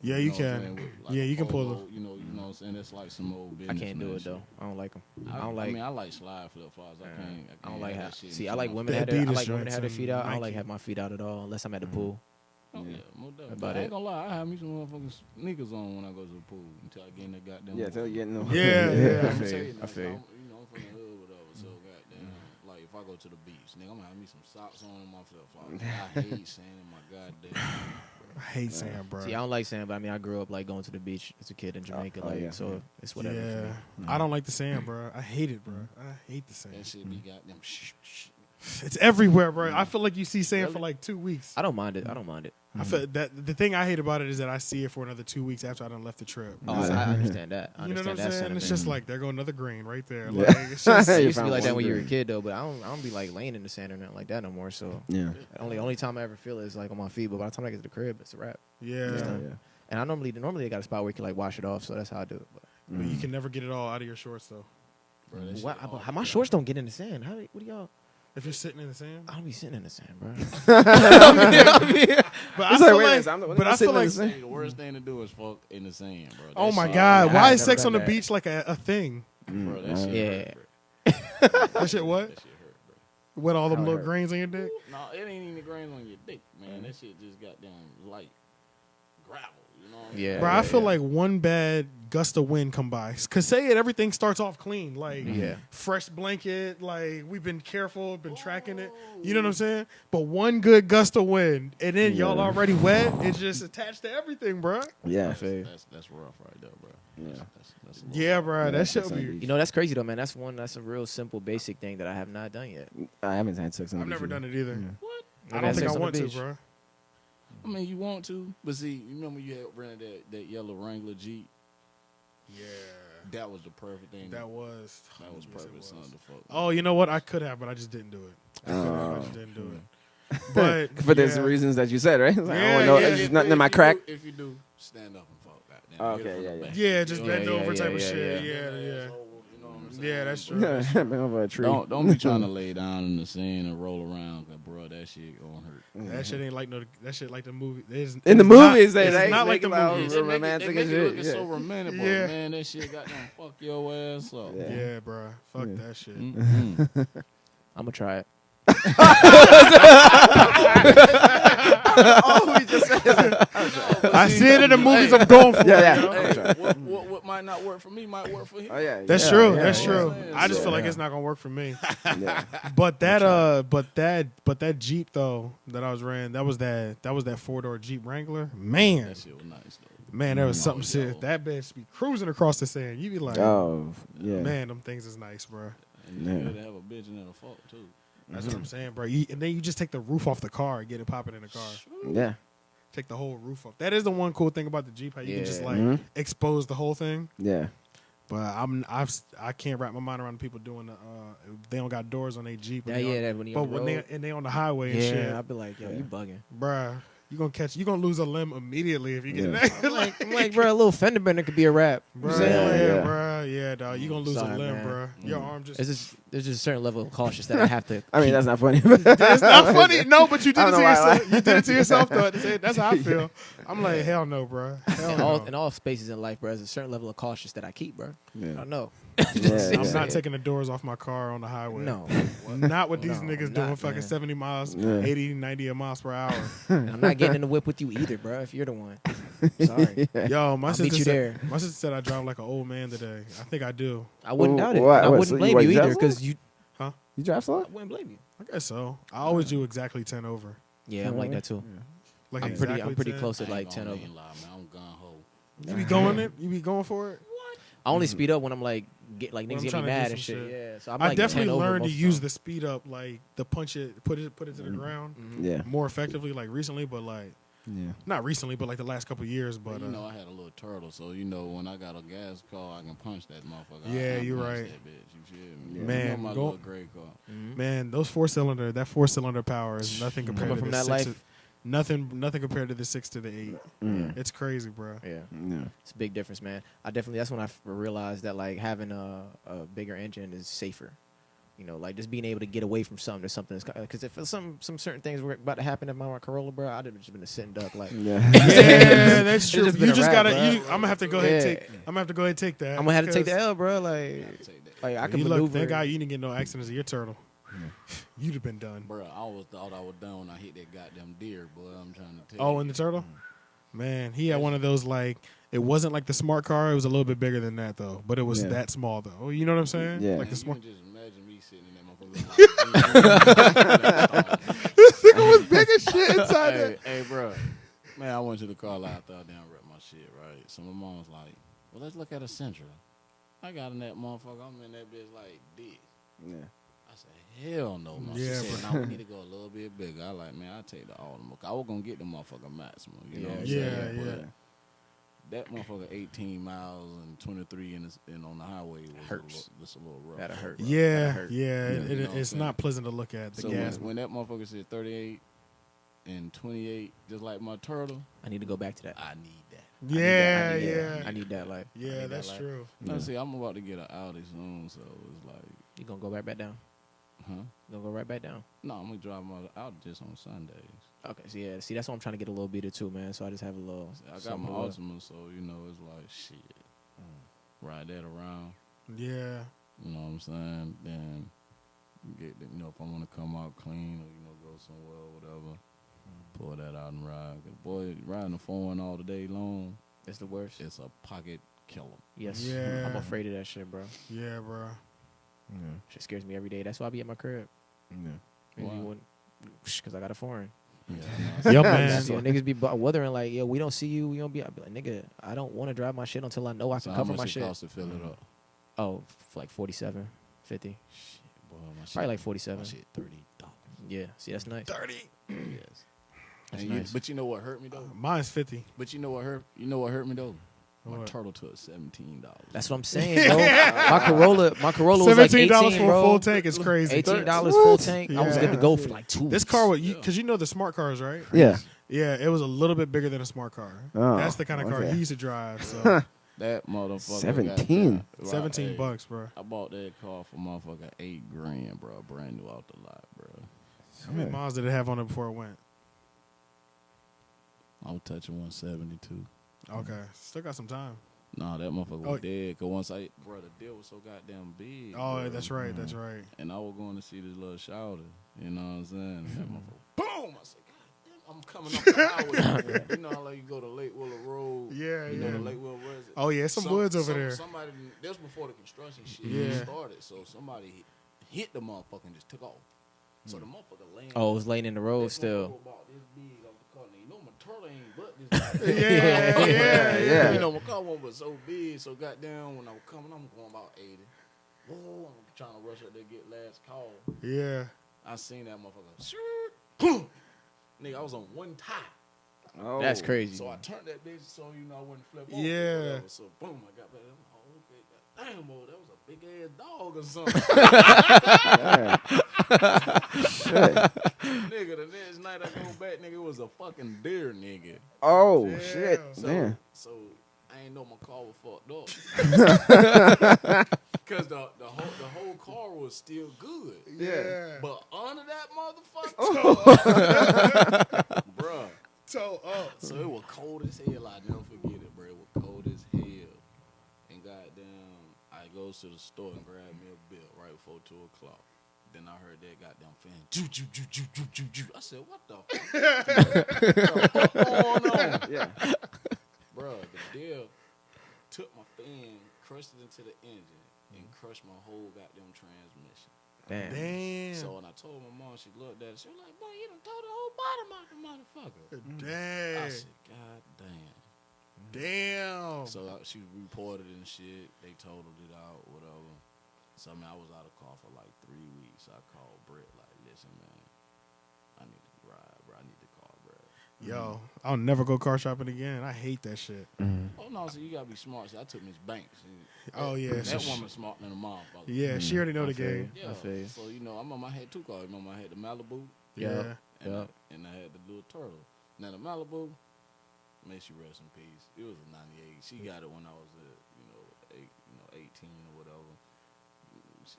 Yeah, You you know what I'm can. saying? With, Yeah, a you can pull polo, you know what I'm saying? That's like some old I business. can't do it though. I don't like them. I don't I like. mean, I like slide flip flops. I can't. I don't like have how. that shit See, in I like my women The have their. I Adidas like women to joints have their and feet out. I don't Nike. like have my feet out at all unless I'm at the pool. Oh yeah, no doubt. About But I it. ain't gonna lie, I have me some motherfucking sneakers on when I go to the pool until I get in that goddamn. Yeah, until you get no. Yeah, yeah. I I'm feel telling you. you, I feel you. I'm from the hood, whatever. So goddamn, like if I go to the beach, nigga, I'm gonna have me some socks on and my flip flops. I hate sand in my goddamn. I hate sand, bro. See, I don't like sand, but I mean, I grew up like going to the beach as a kid in Jamaica, oh, like yeah. so it's whatever. For Yeah, me. I don't like the sand, bro. I hate it, bro. I hate the That sand. shit be goddamn. Shh. It's everywhere, bro. I feel like you see sand for Really? like 2 weeks. I don't mind it. I don't mind it. I feel that the thing I hate about it is that I see it for another 2 weeks after I done left the trip. Oh, I understand that. I You know understand what I'm that saying? sentiment. It's just like there go another grain right there. Yeah. Like it's just It You used to be found like that one when you were a grain. kid though, but I don't be like laying in the sand or nothing like that no more. So Yeah. only time I ever feel it is like on my feet. But by the time I get to the crib, it's a wrap. yeah. Yeah. And I normally I got a spot where you can like wash it off, so that's how I do it. But But you can never get it all out of your shorts though. Bro, that shit what? hard. How my shorts don't get in the sand? What do y'all? If you're sitting in the sand. I don't be sitting in the sand, bro. But I It's feel like, wait a like, minute, I'm the one but I that's feel sitting in like, the sand. Hey, the worst thing to do is fuck in the sand, bro. oh That my shit- God, I why ain't is never sex done on the that. beach like a thing? Bro, that shit Yeah. hurt, bro. That shit what? That shit hurt, bro. What all them How it little hurt? grains on your dick? No, it ain't even the grains on your dick, man. That shit just got down light gravel. You know what I'm Yeah. saying? Bro, I feel like one bad gust of wind come by. Cause say it, everything starts off clean, like Yeah. fresh blanket, like we've been careful, been tracking it. You know what I'm saying? But one good gust of wind, and then y'all Yeah. already wet. It's just attached to everything, bro. Yeah. I feel you. That's rough right there, bro. Yeah. That's a little Yeah, rough. bro, that that's shit on be. the beach. You know that's crazy though, man. That's a real simple, basic thing that I have not done yet. I haven't had sex on the I've beach never either. done it either. Yeah. I Never don't had think sex I on the want to, beach. bro. mean, you want to, but see, you remember you had rented that yellow Wrangler Jeep? Yeah. That was the perfect thing. That was That was yes, it perfect, son. was. To fuck. Oh, you know what? I could have, but I just didn't do it. I just didn't do it. But For these yeah. reasons that you said, right? It's like, I Yeah, don't know. yeah. There's nothing in my crack. If you do, stand up and fuck. Goddamn. Oh, Hit it okay, from yeah, the yeah. back. Yeah, just Yeah, bend yeah, over yeah, type of yeah, shit. yeah. Yeah, yeah. You know what I'm saying? Yeah, that's true. Been over a tree. Don't be trying to lay down in the sand and roll around, cause bro, that shit gonna hurt. That shit ain't like no. That shit like the movie. In the movies, it's they not like the make it all movies. They make it- romantic they make and it look shit. it's so romantic, but Yeah. man, that shit got them fuck your ass up. Yeah. Yeah, bro. Fuck Yeah. that shit. Mm-mm. I'm gonna try it. Oh, we just said that. I see it in the movies. I'm going for Yeah, it. yeah. you know? Hey, what might not work for me might work for him. Oh yeah, That's yeah, true. yeah, That's yeah. true. yeah. I just feel like Yeah. it's not gonna work for me. Yeah. But that Jeep though that I was renting, that was that 4-door Jeep Wrangler. Man, That shit was nice though. man, there was something Oh, serious. yo. That bitch be cruising across the sand. You be like, Oh yeah. man, them things is nice, bro. And Yeah. you had to have a bitch in there to fuck too. That's what I'm saying, bro. And then you just take the roof off the car and get it popping in the car. Yeah. Take the whole roof off. That is the one cool thing about the Jeep, how you can just Yeah. like Mhm. expose the whole thing. Yeah. But I can't wrap my mind around people doing the they don't got doors on their Jeep. Yeah, when they yeah. on- That when you But on the when road. they on the highway and shit, Yeah, I'd be like, yo, you bugging. bruh, you gonna lose a limb immediately if you get in Yeah. that. I'm like, bro, a little fender bender could be a rap. Bruh, Yeah, yeah, yeah. bruh, yeah, dog. You gonna lose Sorry, a limb, man. bruh. Your arm just. There's just a certain level of cautious that I have to. I mean, keep. that's not funny. It's not funny, no, but you did I it don't to know why I yourself. laugh. You did it to yourself, though. At the same- That's how I feel. I'm like, hell no, bruh. Hell in no. all in all spaces in life, bro. There's a certain level of cautious that I keep, bro. I Yeah. don't know. Yeah, I'm yeah. not taking the doors off my car on the highway. No, Not with these No, niggas I'm doing not, fucking man. 70 miles, Yeah. 80, 90 miles per hour. I'm not getting in the whip with you either, bro. If you're the one, sorry. Yo, my I'll sister meet you said, there. My sister said I drive like an old man today. I think I do. I wouldn't doubt it. What- I what, wouldn't so blame what, you either Tesla? because you. You drive slow? I wouldn't blame you. I guess so. I always do exactly 10 over. Yeah, I'm like that too. Like I'm exactly pretty 10. close I at ain't like 10 gonna over. even lie, man. I'm gun ho. You be going it? You be going for it? I only speed up when I'm like niggas I'm get me trying to do mad some and shit. shit. Yeah, so I'm I like definitely 10 over learned to most of use time. the speed up, like the punch it, put it to the ground Yeah. more effectively, like recently, but like Yeah. not recently, but like the last couple of years. But You know, I had a little turtle, so you know when I got a gas car, I can punch that motherfucker. Yeah, I can you punch right. That bitch, you feel me? Yeah. Man, you know my go- little gray car. man, those four cylinder power is nothing compared Coming to from the that 6 life. nothing compared to the 6 to the 8. Mm. It's crazy, bro. Yeah. Yeah. It's a big difference, man. That's when I realized that like having a bigger engine is safer. You know, like just being able to get away from something or something. Because if some certain things were about to happen in my Corolla, bro, I'd have just been a sitting duck. Like, Yeah. Yeah, that's It's true. just You been a just wrap, gotta. bro. I'm gonna have to go ahead. And Yeah. take. I'm gonna have to go ahead and take that. I'm gonna have to take the because L, bro. Gotta Like take that. I can You look, maneuver. thank God you didn't get no accidents of your turtle. You'd have been done. Bro, I always thought I was done when I hit that goddamn deer, boy. I'm trying to tell Oh, you. and the turtle? Man, he had one of those like it wasn't like the smart car. It was a little bit bigger than that though, but it was Yeah. that small though. You know what I'm saying? Yeah. Like Man, the smart. you can just imagine me sitting in that motherfucker. It was big as shit inside Hey, hey, bro. Man, I went to the car lot, thought down, rep my shit, right? So my mom was like, well, let's look at a Sentra. I got in that motherfucker. I'm in that bitch like this. Yeah. I said, hell no, man. Yeah, She said, bro. no, we need to go a little bit bigger. I like, man, I take the Ultimate. I was going to get the motherfucker maximum. You know what I'm Yeah, saying? yeah. But that motherfucker 18 miles and 23 and on the highway was Hurts. just a little rough. That'll hurt. bro. Yeah, That'll yeah. hurt. you know what I'm It's saying? not pleasant to look at. The So gas. when that motherfucker said 38 and 28, just like my turtle, I need to go back to that. I need that. Yeah, I need that. yeah, I need that life. I yeah. need that That's life. true. Now, see, I'm about to get an Audi soon, so it's like, You gonna go right back down? huh? You gonna go right back down? No, I'm gonna drive my Audi just on Sundays. Okay, so yeah, see that's what I'm trying to get a little bit of too, man. So I just have a little. I got something my to look. Ultima, so you know it's like shit. Ride that around, Yeah. you know what I'm saying? Then get the, you know if I want to come out clean or you know go somewhere or whatever, pull that out and ride. 'Cause boy, riding the phone all the day long, It's the worst. it's a pocket killer. Yes. Yeah. I'm afraid of that shit, bro. Yeah, bro. Yeah. Shit scares me every day. That's why I be at my crib. Yeah. Maybe Why? because I got a foreign. Yeah, Yo, So man. niggas be wuthering like, yo, we don't see you. We don't be. I be like, nigga, I don't want to drive my shit until I know I So can how cover much my it shit. cost to fill it up? Oh, for like 47, 50. Shit, boy, my shit, Probably like 47. My shit $30. Yeah. See, that's nice. 30. Yes. That's And nice. but you know what hurt me though? Mine's 50. But you know what hurt me though? My What? turtle took $17. That's what I'm saying, bro. My Corolla was like $18 $17 for a bro. full tank is crazy. $18 full tank. I was Yeah. good to go for like 2 This weeks. car, because you know the smart cars, right? Yeah. Yeah, it was a little bit bigger than a smart car. Oh, That's the kind of car okay. he used to drive. So That motherfucker. 17. got that. 17 Hey, bucks, bro. I bought that car for motherfucker $8,000, bro. Brand new out the lot, bro. How many miles did it have on it before it went? I was touching 172. Okay, still got some time. Nah, that motherfucker Oh. was dead. Cause once bro, the deal was so goddamn big. Oh, bro. that's right. That's right. And I was going to see this little shouter. You know what I'm saying? And that motherfucker, boom! I said, God damn, I'm coming up the highway. You know how like you go to Lake Willow Road? Yeah, You know yeah. the Lake Willow Road? Oh yeah, some woods over there. Somebody, that was before the construction shit Yeah. started. So somebody hit the motherfucker and just took off. So the motherfucker laying. Oh, it was laying in the road that still. motherfucker about this big off the car. Now, you know my turtle ain't but this. Yeah. You know, my car one was so big, so goddamn, when I was coming, I'm going about 80. Whoa, I'm trying to rush up there to get last call. Yeah. I seen that motherfucker. Shoot, boom. Nigga, I was on one tie. Oh. That's crazy. So I turned that bitch so, you know, I wouldn't flip over. Yeah. Or whatever. So, boom, I got back. I'm like, oh, okay. Damn, boy, that was a big ass dog or something. Nigga, the next night I go back, nigga, it was a fucking deer, nigga. Oh, Damn. shit. So, Damn. so I ain't know my car was fucked up. Cause the whole car was still good. Yeah. But under that Oh. motherfucker, bruh. Toe up. So it was cold as hell. I never forget it, bro. It was cold as hell. And goddamn, I goes to the store and grab me a bill right before 2 o'clock. Then I heard that goddamn fan. Ju, ju, ju, ju, ju, ju, ju. I said, what the fuck? What's going on? Yeah. Bro, the deal took my fan, crushed it into the engine, and crushed my whole goddamn transmission. Damn. Damn. So when I told my mom, she looked at it. She was like, boy, you done tore the whole bottom out the motherfucker. I Damn. said, God damn. Damn. So she reported and shit. They totaled it out, whatever. So I mean, I was out of car for like 3 weeks. I called Brett, like, listen, man, I need to ride, bro. I need to call Brett. Yo, I'll never go car shopping again. I hate that shit. Oh no, so you gotta be smart. So I took Miss Banks. Oh, yeah. That So woman smart than a motherfucker. Yeah, she already know the I feel game. you. Yeah. I feel you. So you know, I remember I had 2 cars. Remember I had the Malibu Yeah. and, Yeah. and I had the little turtle. Now the Malibu, may she rest in peace. It was a '98. She got it when I was 18 or whatever.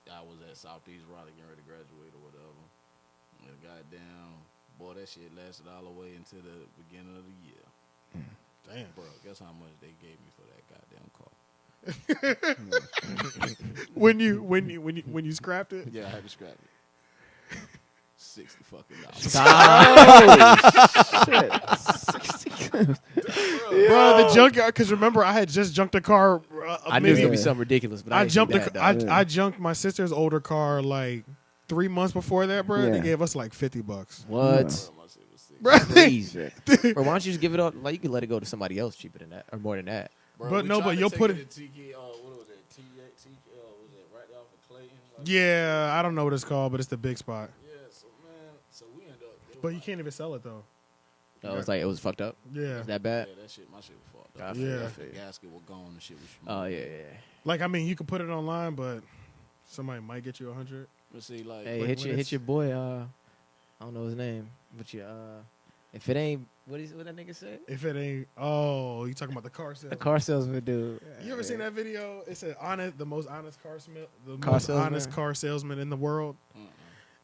I was at Southeast Raleigh getting ready to graduate or whatever. And goddamn, boy, that shit lasted all the way into the beginning of the year. Damn. Bro, guess how much they gave me for that goddamn car? When you scrapped it? Yeah, I had to scrap it. $60 fucking dollars. Bro, the junkyard. Because remember, I had just junked a car. I knew it was maybe gonna be something ridiculous, but I I didn't jumped do the, that, dog. I junked my sister's older car like 3 months before that, bro. They Yeah. gave us like $50. What? Bro, my shit was sick. Bro, Crazy. Bro, why don't you just give it up? Like you could let it go to somebody else cheaper than that or more than that. Bro, But we no, tried but to you'll take put it it- to TK, what was it? Was it right off of Clayton? Like, yeah, I don't know what it's called, but it's the big spot. Yeah, so man, so we ended up. it was But you like- can't even sell it though. No, it's like it was fucked up. Yeah. Is that bad? Yeah, that shit, my shit was fucked I up. feel you, Yeah. I feel The you. gasket was gone and shit was Oh smooth. yeah. Like, I mean, you could put it online, but somebody might get you 100. But see, like, Hey, When hit it's- your boy. I don't know his name, but if it ain't what that nigga said, If it ain't, oh, you talking about the car sale? the car salesman dude. You ever seen that video? It's the most honest car Car salesman? honest car salesman in the world. uh-uh.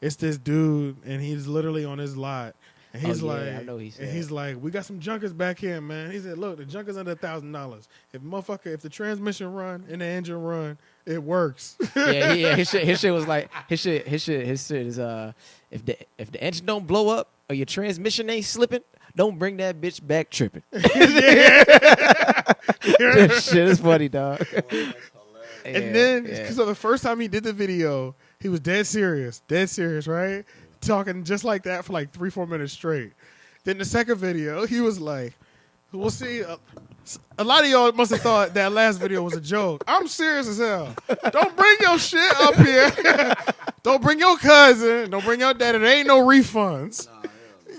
It's this dude, and he's literally on his lot, and he's Oh, yeah, like, I know he said. and he's like, we got some junkers back here, man. He said, look, the junker's under $1,000. If the transmission run and the engine run, it works. yeah. His shit was like his shit is if the engine don't blow up or your transmission ain't slipping, don't bring that bitch back tripping. This shit is funny, dog. And then, so the first time he did the video, he was dead serious, right? Talking just like that for like 3-4 minutes straight. Then the second video, he was like, we'll see. A lot of y'all must have thought that last video was a joke. I'm serious as hell. Don't bring your shit up here. Don't bring your cousin. Don't bring your daddy. There ain't no refunds.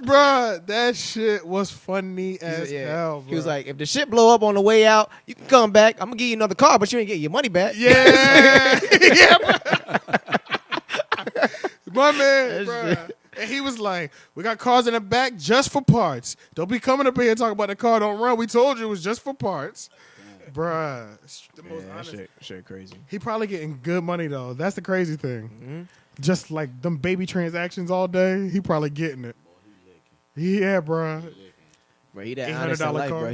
Bruh, that shit was funny as hell, bro. He was like, if the shit blow up on the way out, you can come back. I'm gonna give you another car, but you ain't get your money back. yeah. Yeah, bro. My man, bruh. And he was like, we got cars in the back just for parts. Don't be coming up here and talking about the car don't run. We told you it was just for parts. Bruh. It's the most honest. Shit crazy. He probably getting good money, though. That's the crazy thing. Mm-hmm. Just like them baby transactions all day, he probably getting it. Yeah, bruh. Bro, he that honest in $800 life, bro. cars.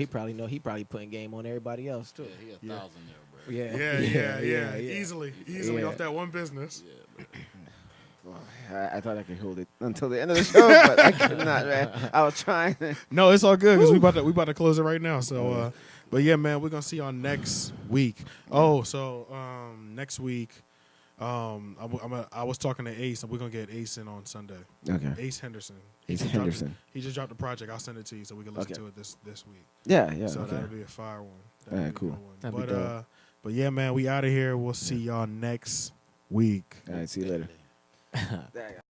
He probably putting game on everybody else too. Yeah, he a thousand there, bro. Yeah, Yeah. Easily Yeah. off that one business. Yeah, bro. I thought I could hold it until the end of the show, but I could not, man. I was trying. No, it's all good because we about to close it right now. So, but yeah, man, we're gonna see y'all next week. Oh, so next week, I was talking to Ace, and we're gonna get Ace in on Sunday. Okay. Ace Henderson. Ace just Henderson. He just dropped the project. I'll send it to you so we can listen Okay. to it this week. Yeah. So Okay. that'll be a fire one. Yeah, That'll be a cool. good one. That'd be But dope. but yeah, man, we out of here. We'll see y'all next week. All right. See you later.